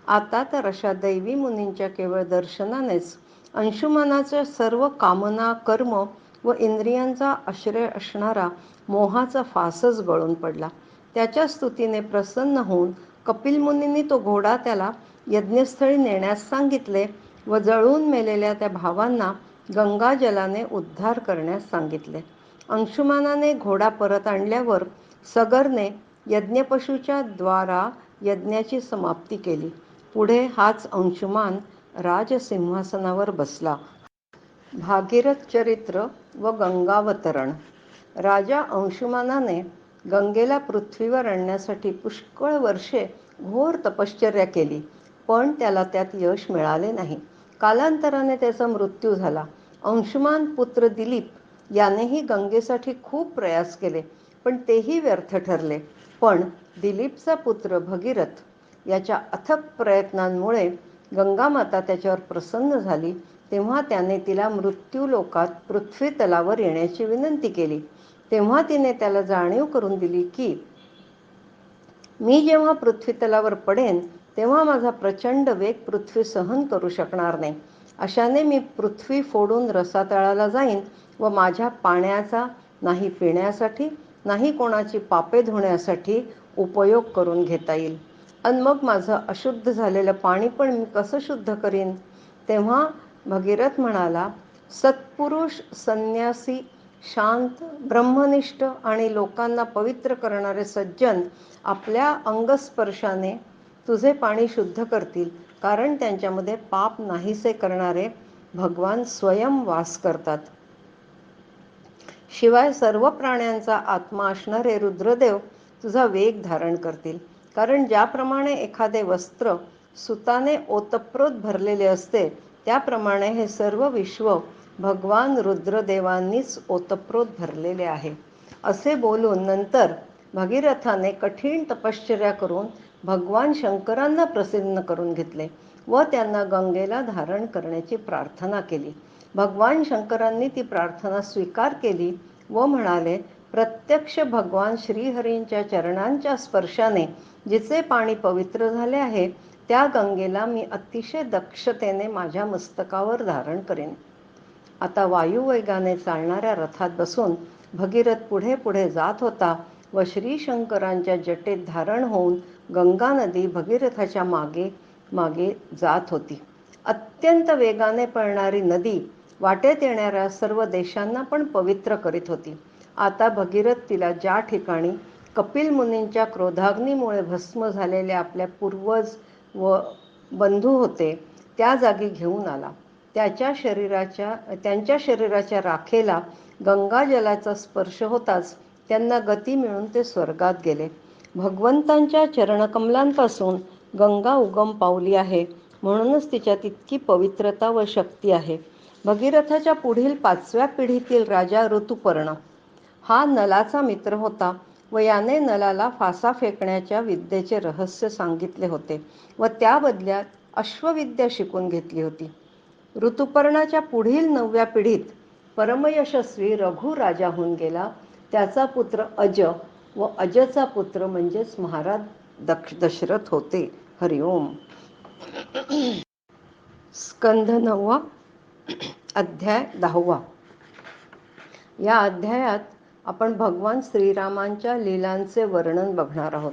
आता तर अशा दैवी मुनींच्या केवळ दर्शनानेच अंशुमनाच्या सर्व कामना, कर्म व इंद्रियांचा आश्रय असणारा मोहाचा फासच गळून पडला. त्याच्या स्तुतीने प्रसन्न होऊन कपिल मुनींनी तो घोडा त्याला यज्ञस्थळी नेण्यास सांगितले व जळून मेलेल्या त्या भावांना गंगाजलाने उद्धार करण्यास सांगितले. अंशुमानाने घोडा परत आणल्यावर सगरने यज्ञपशूच्या द्वारा यज्ञाची समाप्ती केली. पुढे हाच अंशुमान राजसिंहासनावर बसला. भागीरथ चरित्र व गंगावतरण. राजा अंशुमानाने गंगेला पृथ्वीवर आणण्यासाठी पुष्कळ वर्षे घोर तपश्चर्या केली, पण त्याला त्यात यश मिळाले नाही. कालांतराने त्याचा मृत्यू झाला. अंशुमान पुत्र दिलीप यानेही गंगेसाठी खूप प्रयास केले, पण तेही व्यर्थ ठरले. पण दिलीपचा पुत्र भगीरथ याच्या अथक प्रयत्नांमुळे गंगामाता त्याच्यावर प्रसन्न झाली. तेव्हा त्याने तिला मृत्यूलोकात पृथ्वी तलावर येण्याची विनंती केली. तेव्हा तिने त्याला जाणीव करून दिली की मी जेव्हा पृथ्वी तलावर पडेन तेव्हा माझा प्रचंड वेग पृथ्वी सहन करू शकणार नाही. अशाने मी पृथ्वी फोडून रसातळाला जाईन व माझ्या पाण्याचा नाही पिण्यासाठी नाही कोणाची पापे धुण्यासाठी उपयोग करून घेता येईल. आणि मग माझं अशुद्ध झालेलं पाणी पण मी कसं शुद्ध करीन? तेव्हा भगीरथ म्हणाला, सत्पुरुष, संन्यासी, शांत, ब्रह्मनिष्ठ आणि लोकांना पवित्र करणारे सज्जन आपल्या अंगस्पर्शाने तुझे पाणी शुद्ध करतील, कारण त्यांच्यामध्ये पाप नाहीसे करणारे भगवान स्वयं वास करतात. शिवाय सर्व प्राण्यांचा आत्मा असणारे रुद्रदेव तुझा वेग धारण करतील, कारण ज्याप्रमाणे एखादे वस्त्र सुताने ओतप्रोत भरलेले असते त्याप्रमाणे हे सर्व विश्व भगवान रुद्रदेवांनीच ओतप्रोत भरलेले आहे. असे बोलून नंतर भगीरथाने कठीण तपश्चर्या करून भगवान शंकरांना प्रसन्न करून घेतले व त्यांना गंगेला धारण करण्याची प्रार्थना केली. भगवान शंकरांनी ती प्रार्थना स्वीकार केली व म्हणाले, प्रत्यक्ष भगवान श्रीहरींच्या चरणांच्या स्पर्शाने जिचे पाणी पवित्र झाले आहे त्या गंगेला मी अतिशय दक्षतेने माझ्या मस्तकावर धारण करेन. आता वायुवेगाने चालणाऱ्या रथात बसून भगीरथ पुढे पुढे जात होता व श्रीशंकरांच्या जटेत धारण होऊन गंगा नदी भगीरथाच्या मागे मागे जात होती. अत्यंत वेगाने पळणारी नदी वाटेत येणाऱ्या सर्व देशांना पण पवित्र करीत होती. आता भगीरथ तिला ज्या ठिकाणी कपिल मुनींच्या क्रोधाग्नीमुळे भस्म झालेले आपल्या पूर्वज व बंधू होते त्या जागी घेऊन आला. त्यांच्या शरीराच्या राखेला गंगाजलाचा स्पर्श होताच त्यांना गती मिळून ते स्वर्गात गेले. भगवंतांच्या चरणकमलांपासून गंगा उगम पावली आहे, म्हणूनच तिच्यात इतकी पवित्रता व शक्ती आहे. भगीरथाच्या पुढील 5व्या पिढीतील राजा ऋतुपर्ण हा नलाचा मित्र होता व याने नलाला फासा फेकण्याच्या विद्येचे रहस्य सांगितले होते व त्या बदल्यात अश्वविद्या शिकून घेतली होती. ऋतुपर्णाच्या पुढील 9व्या पिढीत परमयशस्वी रघु राजा होऊन गेला. त्याचा पुत्र अज व अजचा पुत्र म्हणजेच महाराज दशरथ होते. हरिओम. स्कंध 9, अध्याय 10. या अध्यायात आपण भगवान श्रीरामांच्या लीलांचे वर्णन बघणार आहोत.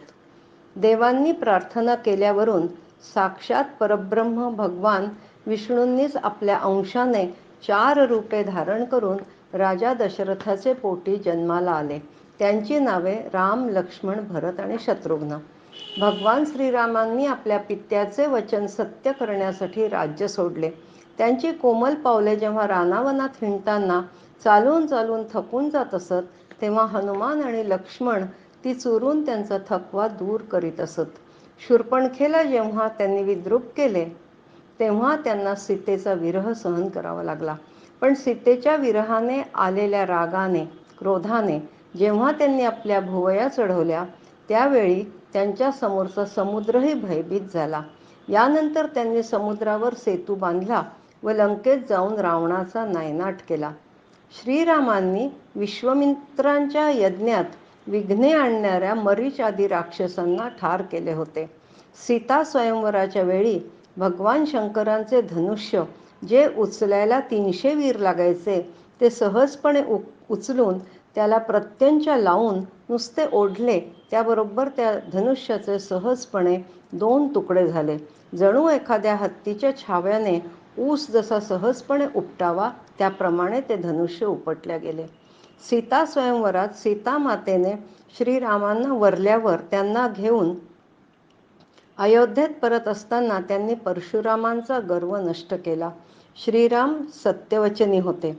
देवांनी प्रार्थना केल्यावरून साक्षात परब्रह्म भगवान विष्णूंनीच आपल्या अंशाने 4 रूपे धारण करून राजा दशरथाचे पोटी जन्माला आले. त्यांची नावे राम, लक्ष्मण, भरत आणि शत्रुघ्न. भगवान श्रीरामांनी आपल्या पित्याचे वचन सत्य करण्यासाठी राज्य सोडले. त्यांची कोमल पावले जेव्हा रानावनात हिंडताना चालून चालून थकून जात असत, तेव्हा हनुमान आणि लक्ष्मण ती चुरून त्यांचा थकवा दूर करीत असत. शूर्पणखेला जेव्हा त्यांनी विद्रूप केले तेव्हा त्यांना सीतेचा विरह सहन करावा लागला. पण सीतेच्या विरहाने आलेल्या रागाने, क्रोधाने जेव्हा त्यांनी आपल्या भुवया चढवल्या त्यावेळी त्यांच्या समोरचा समुद्रही भयभीत झाला. यानंतर त्यांनी समुद्रावर सेतू बांधला व लंकेत जाऊन रावणाचा नायनाट केला. श्रीरामांनी विश्वामित्रांच्या यज्ञात विघ्ने आणणाऱ्या मरीच आदी राक्षसांना ठार केले होते. सीता स्वयंवराच्या वेळी भगवान शंकरांचे धनुष्य जे उचलायला 300 वीर लागायचे ते सहजपणे उचलून त्याला प्रत्यंचा लावून नुसते ओढले, त्याबरोबर त्या धनुष्याचे सहजपणे 2 तुकडे झाले. जणू एखाद्या हत्तीच्या छाव्याने ऊस जसा सहजपणे उपटावा त्याप्रमाणे ते धनुष्य उपटल्या गेले. सीता स्वयंवरात सीता मातेने श्रीरामांना वरल्यावर त्यांना घेऊन अयोध्येत परत असताना त्यांनी परशुरामांचा गर्व नष्ट केला. श्रीराम सत्यवचनी होते.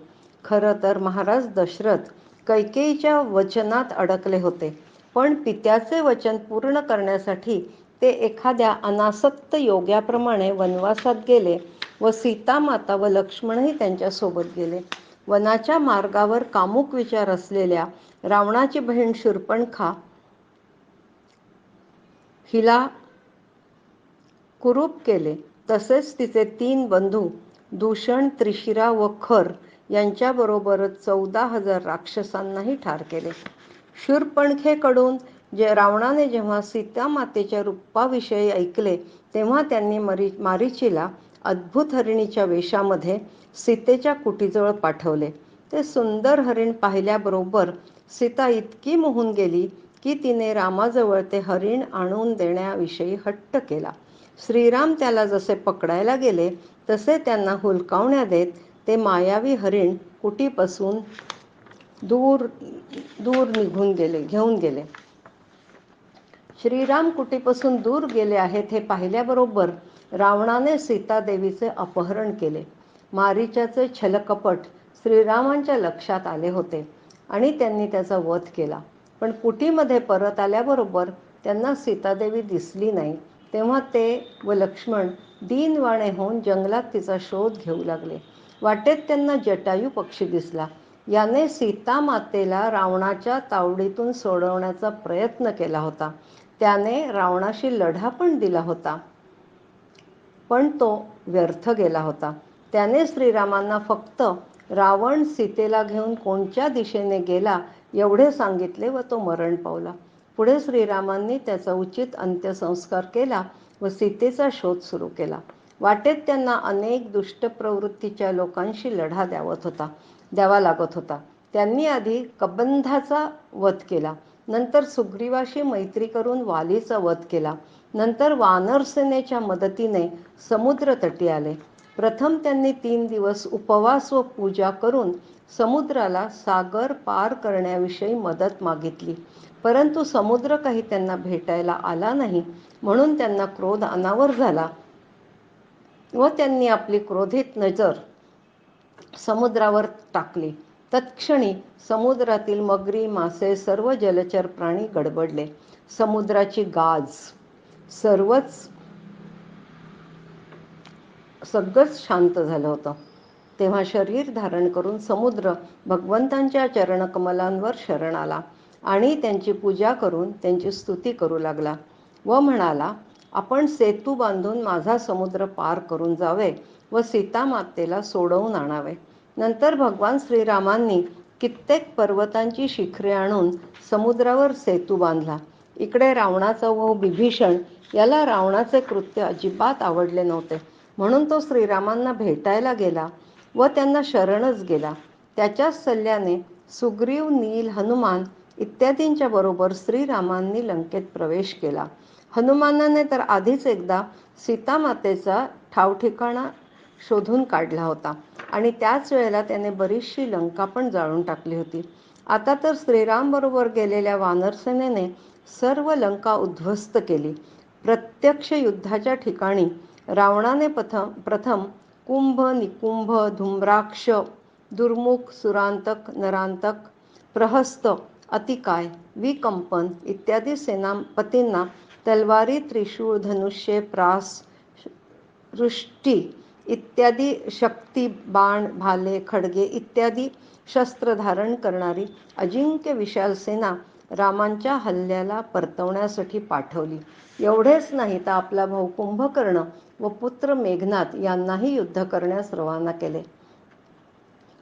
खरं तर महाराज दशरथ कैकेयीच्या वचनात अडकले होते, पण पित्याचे वचन पूर्ण करण्यासाठी ते एखाद्या अनासक्त योग्याप्रमाणे वनवासात गेले व सीता माता व लक्ष्मणही त्यांच्यासोबत गेले. वनाच्या मार्गावर कामुक विचार असलेल्या रावणाची बहीण शूर्पणखा हिला कुरूप केले. तसेच तिचे 3 बंधू दूषण, त्रिशिरा व खर यांच्याबरोबरच 14,000 राक्षसांनाही ठार केले. शूर्पणखेकडून रावणाने जेव्हा सीता मातेच्या रूपाविषयी ऐकले तेव्हा त्यांनी मारीचीला अद्भुत हरिणीच्या वेशामध्ये सीतेच्या कुटीजवळ पाठवले. ते सुंदर हरिण पाहिल्याबरोबर सीता इतकी मोहून गेली की तिने रामाजवळ ते हरिण आणून देण्याविषयी हट्ट केला. श्रीराम त्याला जसे पकडायला गेले तसे त्यांना हुलकावण्या देत ते मायावी हरिण कुटीपासून दूर घेऊन गेले. श्रीराम कुटीपासून दूर गेले आहेत हे पाहिल्याबरोबर रावणाने सीतादेवीचे अपहरण केले. मारीचाचे छलकपट श्रीरामांच्या लक्षात आले होते आणि त्यांनी त्याचा वध केला. पण कुटीमध्ये परत आल्याबरोबर त्यांना सीतादेवी दिसली नाही. तेव्हा ते व लक्ष्मण दीनवाणे होऊन जंगलात तिचा शोध घेऊ लागले. वाटेत त्यांना जटायू पक्षी दिसला. याने सीता मातेला रावणाच्या तावडीतून सोडवण्याचा प्रयत्न केला होता. त्याने रावणाशी लढा पण दिला होता, पण तो व्यर्थ गेला होता. त्याने श्रीरामांना फक्त रावण सीतेला घेऊन कोणत्या दिशेने गेला एवढे सांगितले व तो मरण पावला. पुढे श्रीरामांनी त्याचा उचित अंत्यसंस्कार केला व सीतेचा शोध सुरू केला. वाटेत त्यांना अनेक दुष्ट प्रवृत्तीच्या लोकांशी लढा द्यावा लागत होता. त्यांनी आधी कबंधाचा वध केला, नंतर सुग्रीवाशी मैत्री करून वालीचा वध केला, नंतर वानरसेनेच्या मदतीने समुद्रतटी आले. प्रथम त्यांनी 3 दिवस उपवास व पूजा करून समुद्राला सागर पार करण्याविषयी मदत मागितली. परंतु समुद्र काही त्यांना भेटायला आला नाही, म्हणून त्यांना क्रोध अनावर झाला व त्यांनी आपली क्रोधित नजर समुद्रावर टाकली. तत्क्षणी समुद्रातील मगरी, मासे, सर्व जलचर प्राणी गडबडले. समुद्राची गाज, सगळंच शांत झालं होतं. तेव्हा शरीर धारण करून समुद्र भगवंतांच्या चरणकमलांवर शरण आला आणि त्यांची पूजा करून त्यांची स्तुती करू लागला व म्हणाला, आपण सेतू बांधून माझा समुद्र पार करून जावे व सीतामातेला सोडवून आणावे. नंतर भगवान श्रीरामांनी कित्येक पर्वतांची शिखरे आणून समुद्रावर सेतू बांधला. इकडे रावणाचा भाऊ बिभीषण याला रावणाचे कृत्य अजिबात आवडले नव्हते, म्हणून तो श्रीरामांना भेटायला गेला व त्यांना शरणच गेला. त्याच्याच सल्ल्याने सुग्रीव, नील, हनुमान इत्यादींच्या बरोबर श्रीरामांनी लंकेत प्रवेश केला. हनुमानाने तर आधीच एकदा सीतामातेचा ठावठिकाणा शोधून काढला होता आणि त्याच वेळेला त्याने बरीचशी लंका पण जाळून टाकली होती. आता तर श्रीराम बरोबर गेलेल्या वानरसेनेने सर्व लंका उद्ध्वस्त केली. प्रत्यक्ष युद्धाच्या ठिकाणी रावणाने प्रथम कुंभ, निकुंभ, धूम्राक्ष, दुर्मुख, सुरांतक, नरांतक, प्रहस्त, अतिकाय, विकंपन इत्यादी सेनापतींना तलवारी, त्रिशूळ, धनुष्ये, प्रास, वृष्टी इत्यादी शक्ती, बाण, भाले, खडगे इत्यादी शस्त्र धारण करणारी अजिंक्य विशाल सेना रामांच्या हल्ल्याला परतवण्यासाठी पाठवली. एवढेच नाही तर आपला भाऊ कुंभकर्ण व पुत्र मेघनाद यांनाही युद्ध करण्यास रवाना केले.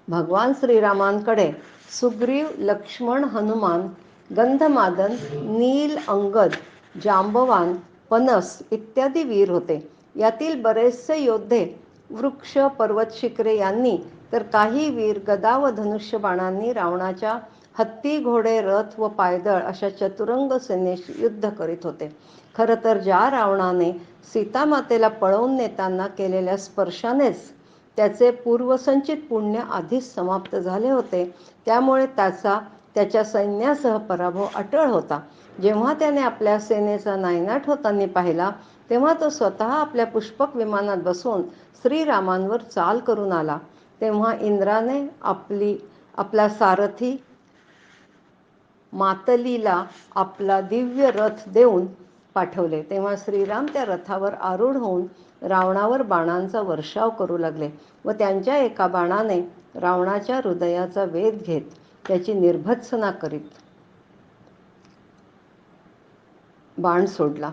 भगवान श्रीरामांकडे सुग्रीव, लक्ष्मण, हनुमान, गंधमादन, नील, अंगद, जांबवान, पनस इत्यादी वीर होते. यातील बरेचसे योद्धे वृक्ष, पर्वत, शिखरे यांनी तर काही वीर गदा व धनुष्य बाणांनी रावणाच्या हत्ती, घोडे, रथ व पायदळ अशा चतुरंग सेनेशी युद्ध करीत होते. खरं तर ज्या रावणाने सीतामातेला पळवून नेताना केलेल्या स्पर्शानेच त्याचे पूर्वसंचित पुण्य आधीच समाप्त झाले होते, त्यामुळे त्याच्या सैन्यासह पराभव अटळ होता. जेव्हा त्याने आपल्या सेनेचा नायनाट होताना पाहिला, तेव्हा तो स्वतः आपल्या पुष्पक विमानात बसून श्रीरामांवर चाल करून आला. तेव्हा इंद्राने आपला सारथी मातलीला आपला दिव्य रथ देऊन पाठवले. तेव्हा श्रीराम त्या रथावर आरूढ होऊन रावणावर बाणांचा वर्षाव करू लागले व त्यांच्या एका बाणाने रावणाच्या हृदयाचा वेध घेत त्याची निर्भत्सना करीत बाण सोडला.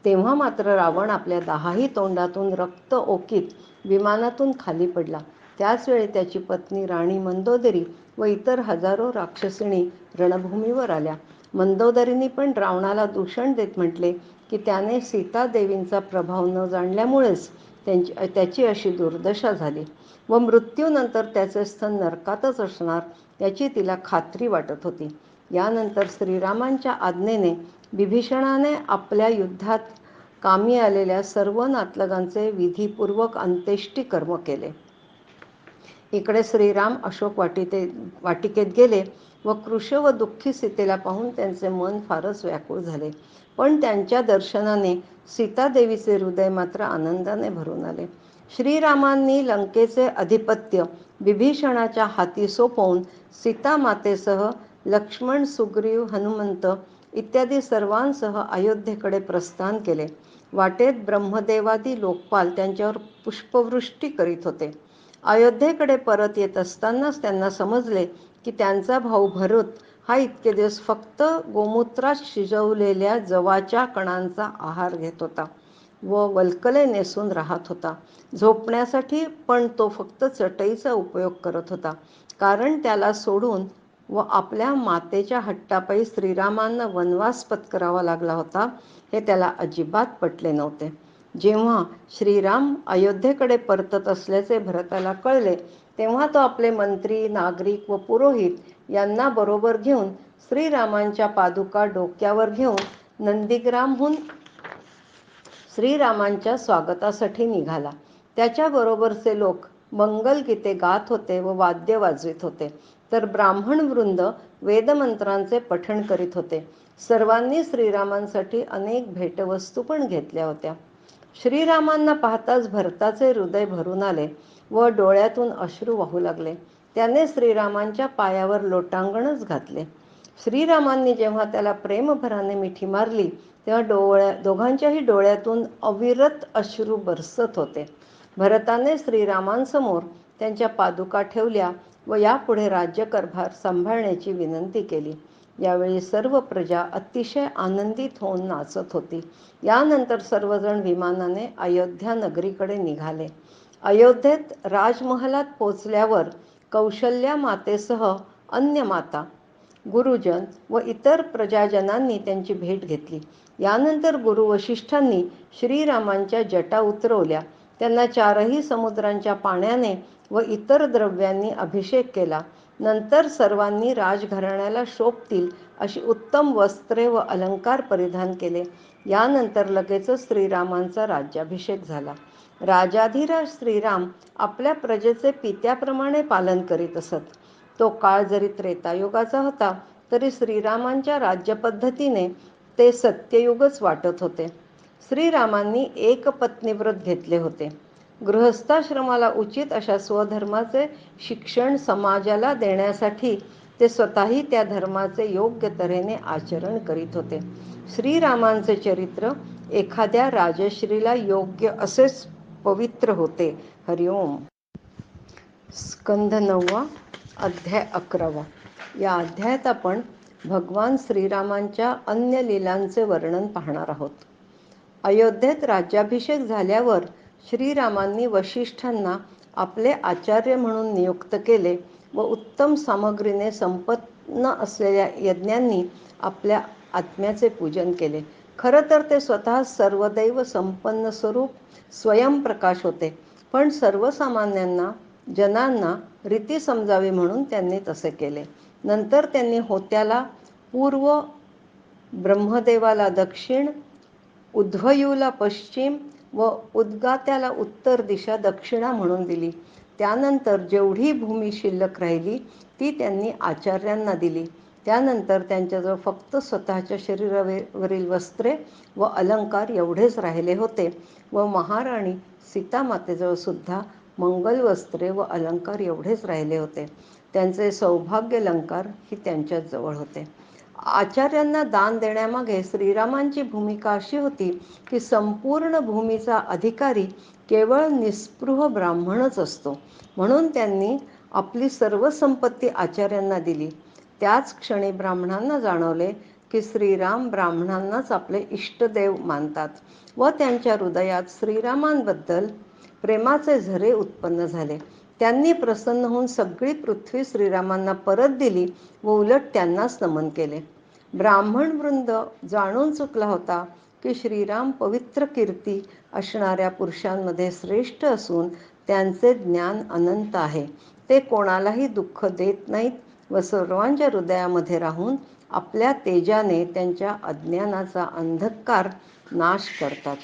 तेव्हा मात्र रावण आपल्या 10ही तोंडातून रक्त ओकीत विमानातून खाली पडला. त्याचवेळी त्याची पत्नी राणी मंदोदरी व इतर हजारो राक्षसिणी रणभूमीवर आल्या. मंदोदरींनी पण रावणाला दूषण देत म्हटले की त्याने सीतादेवींचा प्रभाव न जाणल्यामुळेच त्याची अशी दुर्दशा झाली व मृत्यूनंतर त्याचे स्थन नरकातच असणार याची तिला खात्री वाटत होती. यानंतर श्रीरामांच्या आज्ञेने बिभीषणाने आपल्या युद्धात कामी आलेल्या सर्व नातलगांचे विधीपूर्वक अंत्येष्टी कर्म केले. इकडे श्रीराम अशोक वाटिकेत गेले व कृश व दुःखी सीतेला पाहून त्यांचे मन फारच व्याकुळ झाले. पण त्यांच्या दर्शनाने सीतादेवीचे हृदय मात्र आनंदाने भरून आले. श्रीरामांनी लंकेचे अधिपत्य बिभीषणाच्या हाती सोपवून सीतामातेसह लक्ष्मण, सुग्रीव, हनुमंत इत्यादी सर्वांसह अयोध्येकडे प्रस्थान केले. वाटेत ब्रह्मदेवादी लोकपाल त्यांच्यावर पुष्पवृष्टी करीत होते. अयोध्येकडे परत येत असतानाच त्यांना समजले की त्यांचा भाऊ भरत हा इतके दिवस फक्त गोमूत्रात शिजवलेल्या जवाच्या कणांचा आहार घेत होता व वल्कले नेसून राहत होता. झोपण्यासाठी पण तो फक्त चटईचा उपयोग करत होता, कारण त्याला सोडून व आपल्या मातेच्या हट्टापायी श्रीरामांना वनवास पत्करावा लागला होता हे त्याला अजिबात पटले नव्हते. जेव्हा श्रीराम अयोध्येकडे परतत असल्याचे भरताला कळले, तेव्हा तो आपले मंत्री, नागरिक व पुरोहित यांना बरोबर घेऊन श्रीरामांच्या पादुका डोक्यावर घेऊन नंदीग्रामहून श्रीरामांच्या स्वागतासाठी निघाला. त्याच्याबरोबरचे लोक मंगलगीते गात होते व वाद्य वाजवित होते, तर ब्राह्मण वृंद वेदमंत्रांचे पठण करीत होते. सर्वांनी श्रीरामांसाठी अनेक भेटवस्तू पण घेतल्या होत्या. श्रीरामांना पाहताच भरताचे हृदय भरून आले व डोळ्यातून अश्रू वाहू लागले. त्याने श्रीरामांच्या पायावर लोटांगणच घातले. श्रीरामांनी जेव्हा त्याला प्रेमभराने मिठी मारली तेव्हा दोघांच्याही डोळ्यातून अविरत अश्रू बरसत होते. भरताने श्रीरामांसमोर त्यांच्या पादुका ठेवल्या व यापुढे राज्यकारभार सांभाळण्याची विनंती केली. यावेळी सर्व प्रजा अतिशय आनंदित होऊन नाचत होती. यानंतर सर्वजण विमानाने अयोध्या नगरीकडे निघाले. अयोध्येत राजमहालात पोचल्यावर कौशल्या मातेसह अन्य माता, गुरुजन व इतर प्रजाजनांनी त्यांची भेट घेतली. यानंतर गुरु वशिष्ठांनी श्रीरामांच्या जटा उतरवल्या. त्यांना चारही समुद्रांच्या पाण्याने व इतर द्रव्यांनी अभिषेक केला. नंतर सर्वांनी राजघराण्याला शोभतील अशी उत्तम वस्त्रे व अलंकार परिधान केले. यानंतर लगेचच श्रीरामांचा राज्याभिषेक झाला. राजाधिराज श्रीराम आपल्या प्रजेचे पित्याप्रमाणे पालन करीत असत. तो काळ जरी त्रेतायुगाचा होता तरी श्रीरामांच्या राज्यपद्धतीने ते सत्ययुगच वाटत होते. श्रीरामांनी एक पत्नीव्रत घेतले होते. गृहस्थाश्रमाला उचित अशा स्वधर्माचे शिक्षण समाजाला देण्यासाठी ते स्वतःही त्या धर्माचे योग्य तऱ्हेने आचरण करीत होते. श्रीरामांचे चरित्र एखाद्या राजश्रीला योग्य असेच पवित्र होते. हरिओम. स्कंध 9, अध्याय 11. या अध्यायात आपण भगवान श्रीरामांच्या अन्य लीलांचे वर्णन पाहणार आहोत. अयोध्येत राज्याभिषेक झाल्यावर श्रीरामांनी वशिष्ठांना आपले आचार्य म्हणून नियुक्त केले व उत्तम सामग्रीने संपन्न असलेल्या यज्ञांनी आपल्या आत्म्याचे पूजन केले. खरं तर ते स्वतः सर्वदैव संपन्न स्वरूप स्वयंप्रकाश होते, पण सर्वसामान्यांना जनांना रीती समजावी म्हणून त्यांनी तसे केले. नंतर त्यांनी होत्याला पूर्व, ब्रह्मदेवाला दक्षिण, उद्वयूला पश्चिम व उद्गात्याला उत्तर दिशा दक्षिणा म्हणून दिली. त्यानंतर जेवढी भूमी शिल्लक राहिली ती त्यांनी आचार्यांना दिली. त्यानंतर त्यांच्याजवळ फक्त स्वतःच्या शरीरावरील वस्त्रे व अलंकार एवढेच राहिले होते व महाराणी सीतामातेजवळ सुद्धा मंगलवस्त्रे व अलंकार एवढेच राहिले होते. त्यांचे सौभाग्यालंकार ही त्यांच्याच जवळ होते. आचार्यांना दान देण्यामागे श्रीरामांची भूमिका अशी होती की संपूर्ण भूमीचा अधिकारी केवळ निस्पृह ब्राह्मणच असतो, म्हणून त्यांनी आपली सर्व संपत्ती आचार्यांना दिली. त्याच क्षणी ब्राह्मणांना जाणवले की श्रीराम ब्राह्मणांनाच आपले इष्टदेव मानतात व त्यांच्या हृदयात श्रीरामांबद्दल प्रेमाचे झरे उत्पन्न झाले. त्यांनी प्रसन्न होऊन सगळी पृथ्वी श्रीरामांना परत दिली व उलट त्यांनाच नमन केले. ब्राह्मण वृंद जाणून चुकला होता की श्रीराम पवित्र कीर्ती असणाऱ्या पुरुषांमध्ये श्रेष्ठ असून त्यांचे ज्ञान अनंत आहे. ते कोणालाही दुःख देत नाहीत व सर्वांच्या हृदयामध्ये राहून आपल्या तेजाने त्यांच्या अज्ञानाचा अंधकार नाश करतात.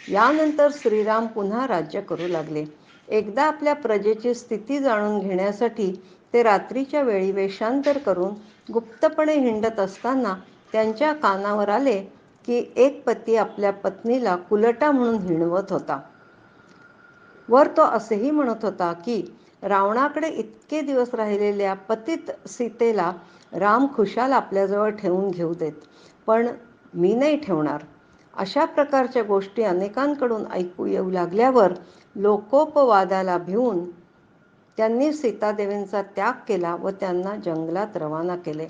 यानंतर श्रीराम पुन्हा राज्य करू लागले. एकदा आपल्या प्रजेची स्थिती जाणून घेण्यासाठी ते रात्रीच्या वेळी वेषांतर करून गुप्तपणे हिंडत असताना त्यांच्या कानावर आले की एक पती आपल्या पत्नीला कुलटा म्हणून हिणवत होता. वर तो असेही म्हणत होता की रावणाकडे इतके दिवस राहिलेल्या पतित सीतेला राम खुशाल आपल्याजवळ ठेवून घेऊ देत, पण मी नाही ठेवणार. अशा प्रकारच्या गोष्टी अनेकांकडून ऐकू येऊ लागल्यावर लोकोपवादाला भिवून त्यांनी सीतादेवींचा त्याग केला व त्यांना जंगलात रवाना केले.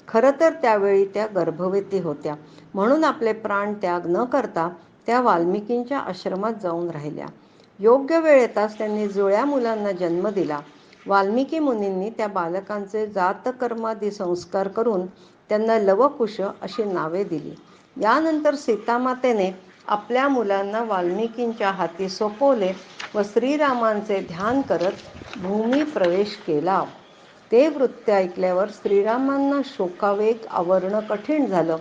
खरं तर त्यावेळी त्या गर्भवती होत्या, म्हणून आपले प्राण त्याग न करता त्या वाल्मिकींच्या आश्रमात जाऊन राहिल्या. योग्य वेळ येताच त्यांनी जुळ्या मुलांना जन्म दिला. वाल्मिकी मुनींनी त्या बालकांचे जातकर्मादी संस्कार करून त्यांना लवकुश अशी नावे दिली. यानंतर सीतामातेने आपल्या मुलांना वाल्मिकींच्या हाती सोपवले व श्रीरामांचे ध्यान करत भूमी प्रवेश केला. ते वृत्त ऐकल्यावर श्रीरामांना शोकावेग आवरणं कठीण झालं.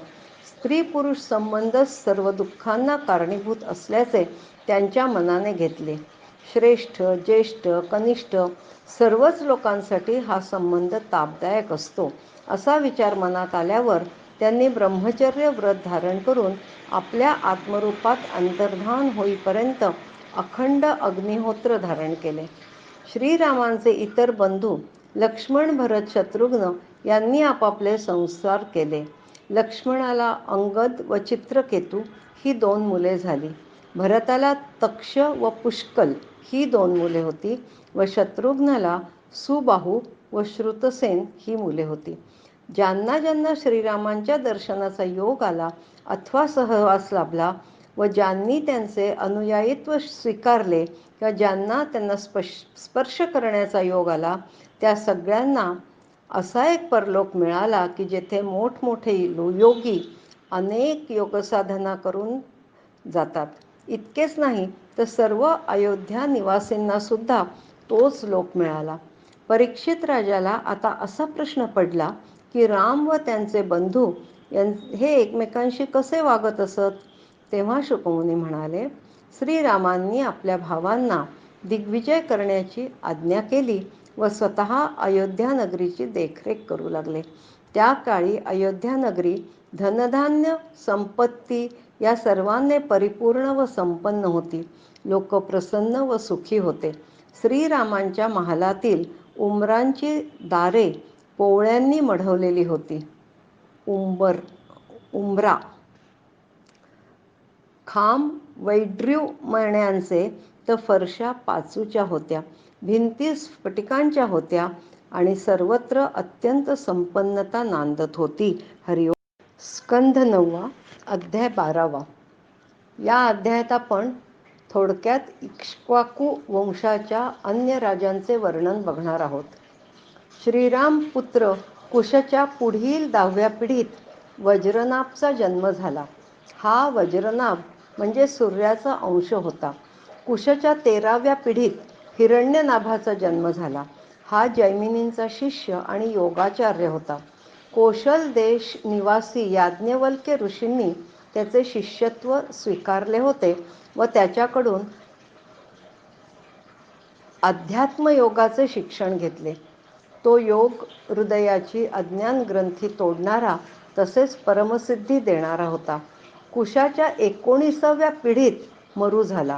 स्त्री पुरुष संबंधच सर्व दुःखांना कारणीभूत असल्याचे त्यांच्या मनाने घेतले. श्रेष्ठ, ज्येष्ठ, कनिष्ठ सर्वच लोकांसाठी हा संबंध तापदायक असतो असा विचार मनात आल्यावर त्यांनी ब्रह्मचर्य व्रत धारण करून आपल्या आत्मरूपात अंतर्धान होईपर्यंत अखंड अग्निहोत्र धारण केले. श्रीरामांचे इतर बंधू लक्ष्मण, भरत, शत्रुघ्न यांनी आपापले संसार केले. लक्ष्मणाला अंगद व चित्रकेतू ही 2 मुले झाली. भरताला तक्ष व पुष्कल ही 2 मुले होती व शत्रुघ्नाला सुबाहू व श्रुतसेन ही मुले होती. ज्यांना ज्यांना श्रीरामांच्या दर्शनाचा योग आला अथवा सहवास लाभला व ज्यांनी त्यांचे अनुयायित्व स्वीकारले किंवा ज्यांना त्यांना स्पर्श करण्याचा योग आला त्या सगळ्यांना असा एक परलोक मिळाला की जेथे मोठमोठे योगी अनेक योगसाधना करून जातात. इतकेच नाही तर सर्व अयोध्या निवासींना सुद्धा तोच लोक मिळाला. परीक्षित राजाला आता असा प्रश्न पडला की राम व त्यांचे बंधू हे एकमेकांशी कसे वागत असत. तेव्हा शुकमुनी म्हणाले, श्रीरामांनी आपल्या भावांना दिग्विजय करण्याची आज्ञा केली व स्वतः अयोध्या नगरीची देखरेख करू लागले. त्या काळी अयोध्या नगरी धनधान्य, संपत्ती या सर्वांनी परिपूर्ण व संपन्न होती. लोक प्रसन्न व सुखी होते. श्रीरामांच्या महालातील उंबरांची दारे पोवळ्यांनी मढवलेली होती. उंबरा खांब वैड्रीव मण्याचे तर फरशा पाचूच्या होत्या. भिंती स्फटिकांच्या होत्या आणि सर्वत्र अत्यंत संपन्नता नांदत होती. हरिओम. स्कंध 9 अध्याय 12. या अध्यायात आपण थोडक्यात इक्ष्वाकू वंशाच्या अन्य राजांचे वर्णन बघणार आहोत. श्रीराम पुत्र कुशच्या पुढील 10व्या पिढीत वज्रनाभचा जन्म झाला. हा वज्रनाभ म्हणजे सूर्याचा अंश होता. कुशच्या 13व्या पिढीत हिरण्यनाभाचा जन्म झाला. हा जैमिनींचा शिष्य आणि योगाचार्य होता. कोशल देश निवासी याज्ञवल्क्य ऋषींनी त्याचे शिष्यत्व स्वीकारले होते व त्याच्याकडून अध्यात्मयोगाचे शिक्षण घेतले. तो योग हृदयाची अज्ञान ग्रंथी तोडणारा तसेच परमसिद्धी देणारा होता. कुशाच्या 19व्या पिढीत मरू झाला.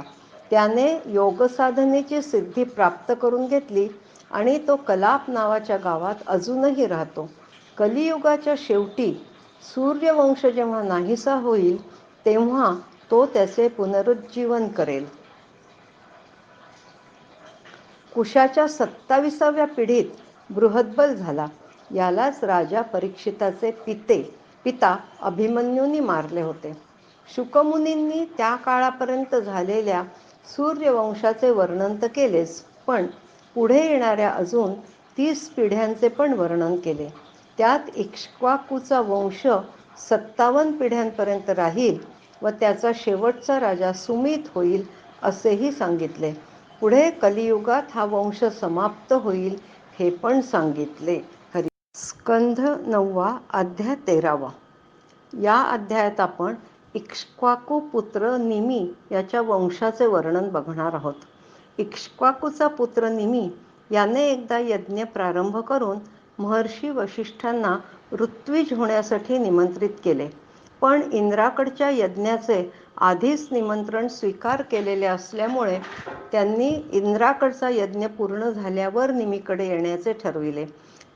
त्याने योगसाधनेची सिद्धी प्राप्त करून घेतली आणि तो कलाप नावाच्या गावात अजूनही राहतो. कलियुगाच्या शेवटी सूर्यवंश जेव्हा नाहीसा होईल तेव्हा तो त्याचे पुनरुज्जीवन करेल. कुशाच्या 27व्या पिढीत बृहद्बल झाला. यालाच राजा परीक्षिताचे पिता अभिमन्यूंनी मारले होते. शुकमुनींनी त्या काळापर्यंत झालेल्या सूर्यवंशाचे वर्णन तर केलेच, पण पुढे येणाऱ्या अजून 30 पिढ्यांचे पण वर्णन केले. त्यात इक्ष्वाकूचा वंश 57 पिढ्यांपर्यंत राहील व त्याचा शेवटचा राजा सुमित होईल असेही सांगितले. पुढे कलियुगात हा वंश समाप्त होईल हे पण सांगितले. हरी. स्कंध 9 अध्याय 13. या अध्यायात आपण इक्ष्वाकू पुत्र निमी याच्या वंशाचे वर्णन बघणार आहोत. इक्ष्वाकूचा पुत्र निमी याने एकदा यज्ञ प्रारंभ करून महर्षी वशिष्ठांना ऋत्विज होण्यासाठी निमंत्रित केले. पण इंद्राकडच्या यज्ञाचे आधीच निमंत्रण स्वीकार केलेले असल्यामुळे त्यांनी इंद्राकडचा यज्ञ पूर्ण झाल्यावर निमीकडे येण्याचे ठरविले.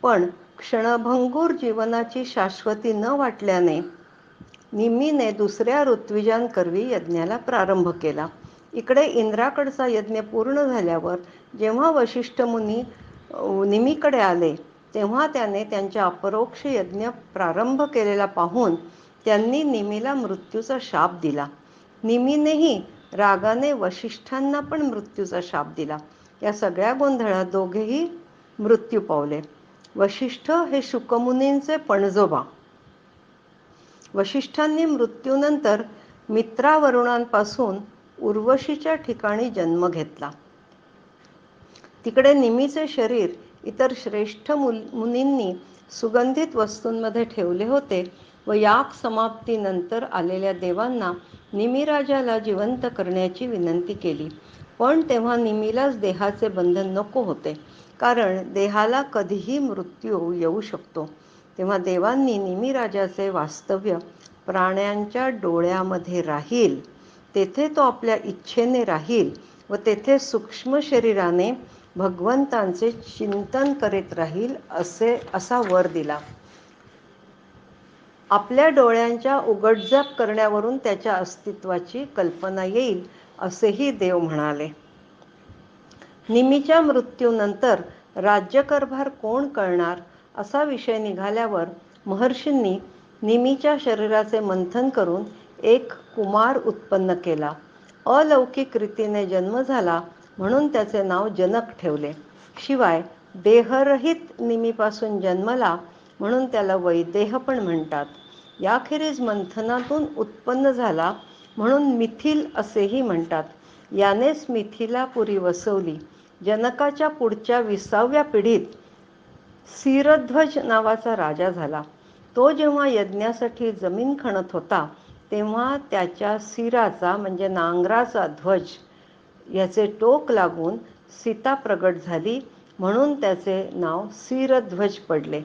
पण क्षणभंगूर जीवनाची शाश्वती न वाटल्याने निमीने दुसऱ्या ऋत्विजांकरवी यज्ञाला प्रारंभ केला. इकडे इंद्राकडचा यज्ञ पूर्ण झाल्यावर जेव्हा वशिष्ठ मुनी निमीकडे आले तेव्हा त्याने त्यांच्या अपरोक्ष यज्ञ प्रारंभ केलेला पाहून त्यांनी निमीला मृत्यूचा शाप दिला. निमीनेही रागाने वशिष्ठांना पण मृत्यूचा शाप दिला. या सगळ्या गोंधळात दोघेही मृत्यू पावले. वशिष्ठ हे शुकमुनींचे पणजोबा. वशिष्ठांनी मृत्यूनंतर मित्रावरुणांपासून उर्वशीच्या ठिकाणी जन्म घेतला. तिकडे निमीचे शरीर इतर श्रेष्ठ मुनींनी सुगंधित वस्तूंमध्ये ठेवले होते व याग समाप्तीनंतर आलेल्या देवांना निमी राजाला जिवंत करण्याची विनंती केली. पण तेव्हा निमीलाच देहाचे बंधन नको होते, कारण देहाला कधीही मृत्यू येऊ शकतो. तेव्हा देवांनी निमी राजाचे वास्तव्य प्राण्यांच्या डोळ्यामध्ये राहील, तेथे तो आपल्या इच्छेने राहील व तेथे सूक्ष्म शरीराने भगवंतांचे चिंतन करीत राहील असा वर दिला. आपल्या डोळ्यांच्या उघडझाप करण्यावरून त्याच्या अस्तित्वाची कल्पना येईल असेही देव म्हणाले. निमीच्या मृत्यूनंतर राज्यकारभार कोण करणार असा विषय निघाल्यावर महर्षींनी निमीच्या शरीराचे मंथन करून एक कुमार उत्पन्न केला. अलौकिक रीतीने जन्म झाला म्हणून त्याचे नाव जनक ठेवले. शिवाय देहरहित निमीपासून जन्मला म्हणून त्याला वैदेह पण म्हणतात. याखेरीज मंथनातून उत्पन्न झाला म्हणून मिथिल असेही म्हणतात. यानेच मिथिलापुरी वसवली. जनकाच्या पुढच्या 20व्या पिढीत सीरध्वज नावाचा राजा झाला. तो जेव्हा यज्ञासाठी जमीन खणत होता तेव्हा त्याच्या सीराचा म्हणजे नांगराचा ध्वज याचे टोक लागून सीता प्रगट झाली म्हणून त्याचे नाव सीरध्वज पडले.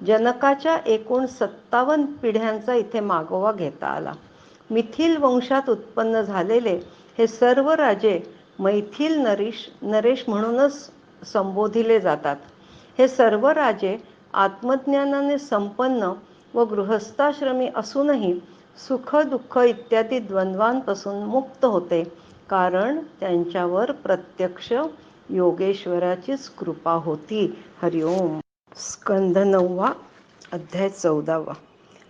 जनकाच्या एकूण 57 पिढ्यांचा इथे मागोवा घेता आला. मिथिल वंशात उत्पन्न झालेले हे सर्व राजे मैथिल नरेश म्हणूनच संबोधिले जातात. हे सर्व राजे आत्मज्ञानाने संपन्न व गृहस्थाश्रमी असूनही सुख दुःख इत्यादी द्वंद्वांपासून मुक्त होते, कारण त्यांच्यावर प्रत्यक्ष योगेश्वराचीच कृपा होती. हरिओम. स्कंध 9 अध्याय 14.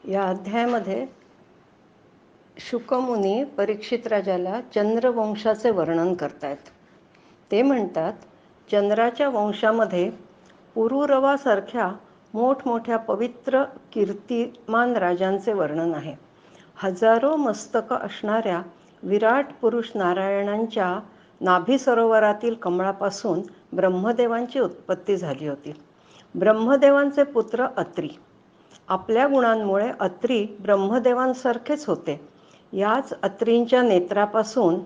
या अध्यायामध्ये शुकमुनी परीक्षित राजाला चंद्रवंशाचे वर्णन करतायत. ते म्हणतात, चंद्राच्या वंशामध्ये पुरुरवासारख्या मोठमोठ्या पवित्र कीर्तिमान राजांचे वर्णन आहे. हजारो मस्तक असणाऱ्या विराट पुरुष नारायणांच्या नाभी सरोवरातील कमळापासून ब्रह्मदेवांची उत्पत्ती झाली होती. ब्रह्मदेवांचे पुत्र अत्री. आपल्या गुणांमुळे अत्री ब्रह्मदेवांसारखेच होते. याच अत्रींच्या नेत्रापासून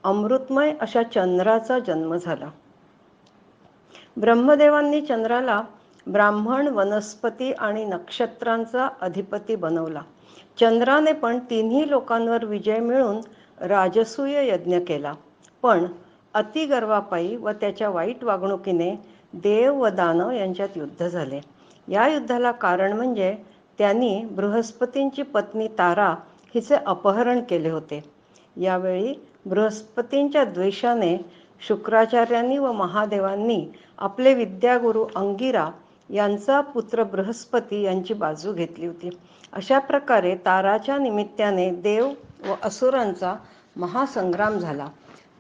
अमृतमय अशा चंद्राचा जन्म झाला. ब्रह्मदेवांनी चंद्राला ब्राह्मण, वनस्पती आणि नक्षत्रांचा अधिपती बनवला. चंद्राने पण तिन्ही लोकांवर विजय मिळवून राजसूय यज्ञ केला. पण अतिगर्वापायी व त्याच्या वाईट वागणुकीने देव व दानव यांच्यात युद्ध झाले. या युद्धाला कारण म्हणजे त्यांनी बृहस्पतींची पत्नी तारा हिचे अपहरण केले होते. यावेळी बृहस्पतींच्या द्वेषाने शुक्राचार्यांनी व महादेवांनी आपले विद्यागुरु अंगिरा यांचा पुत्र बृहस्पती यांची बाजू घेतली होती. अशा प्रकारे ताराच्या निमित्ताने देव व असुरांचा महासंग्राम झाला.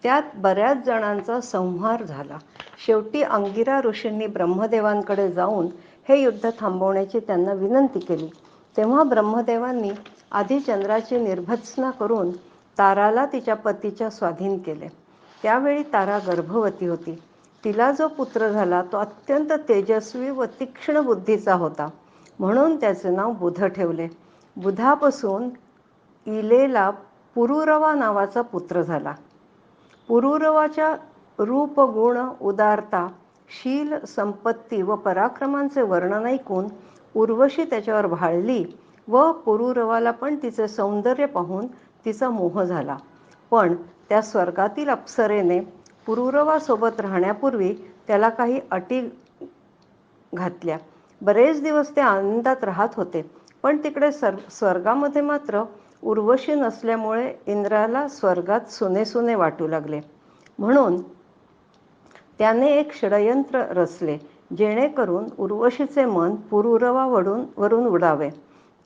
त्यात बऱ्याच जणांचा संहार झाला. शेवटी अंगिरा ऋषींनी ब्रह्मदेवांकडे जाऊन हे युद्ध थांबवण्याची त्यांना विनंती केली. तेव्हा ब्रह्मदेवांनी आधी चंद्राची निर्भत्सना करून ताराला तिच्या पतीच्या स्वाधीन केले. त्यावेळी तारा गर्भवती होती. तिला जो पुत्र झाला तो अत्यंत तेजस्वी व तीक्ष्ण बुद्धीचा होता, म्हणून त्याचे नाव बुध ठेवले. बुधापासून इलेला पुरुरवा नावाचा पुत्र झाला. पुरुरवाच्या रूप, गुण, उदारता, शील, संपत्ती व पराक्रमांचे वर्णन ऐकून उर्वशी त्याच्यावर भाळली व पुरुरवाला पण तिचे सौंदर्य पाहून तिचा मोह झाला. पण त्या स्वर्गातील अप्सरेने पुरुरवासोबत राहण्यापूर्वी त्याला काही अटी घातल्या. बरेच दिवस ते आनंदात राहत होते. पण तिकडे स्वर्गामध्ये मात्र उर्वशी नसल्यामुळे इंद्राला स्वर्गात सुने वाटू लागले. म्हणून त्याने एक षडयंत्र रचले, जेणेकरून उर्वशीचे मन पुरुरवा वरून उडावे.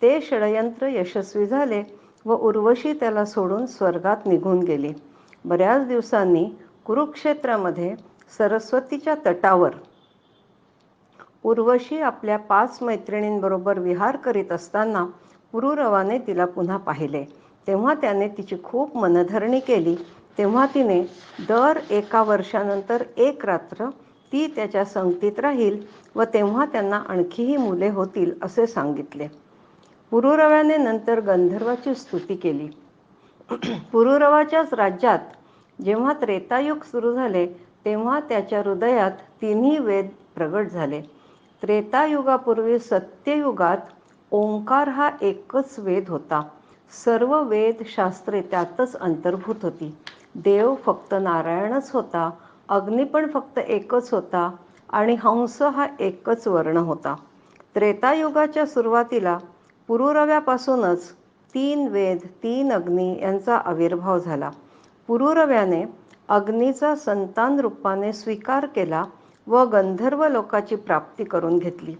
ते षडयंत्र यशस्वी झाले व उर्वशी त्याला सोडून स्वर्गात निघून गेली. बऱ्याच दिवसांनी कुरुक्षेत्रामध्ये सरस्वतीच्या तटावर उर्वशी आपल्या 5 मैत्रिणींबरोबर विहार करीत असताना पुरुरवाने तिला पुन्हा पाहिले. तेव्हा त्याने तिची खूप मनधरणी केली. तेव्हा तिने दर 1 वर्षानंतर 1 रात्र ती त्याच्या संगतीत राहील व तेव्हा त्यांना आणखीही मुले होतील असे सांगितले. पुरुरवाने नंतर गंधर्वाची स्तुती केली. पुरुरवाच्याच राज्यात जेव्हा त्रेतायुग सुरू झाले तेव्हा त्याच्या हृदयात तिन्ही वेद प्रगट झाले. त्रेतायुगापूर्वी सत्ययुगात ओंकार हा एकच वेद होता. सर्व वेद शास्त्रे त्यातच अंतर्भूत होती. देव फक्त नारायणच होता, अग्नी पण फक्त एकच होता आणि हंस हा एकच वर्ण होता. त्रेतायुगाच्या सुरुवातीला पुरुरव्यापासूनच 3 वेद 3 अग्नी यांचा आविर्भाव झाला. पुरुरव्याने अग्नीचा संतान रूपाने स्वीकार केला व गंधर्व लोकाची प्राप्ती करून घेतली.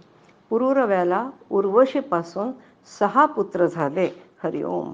पुरुरव्याला उर्वशीपासून 6 पुत्र झाले. हरिओम.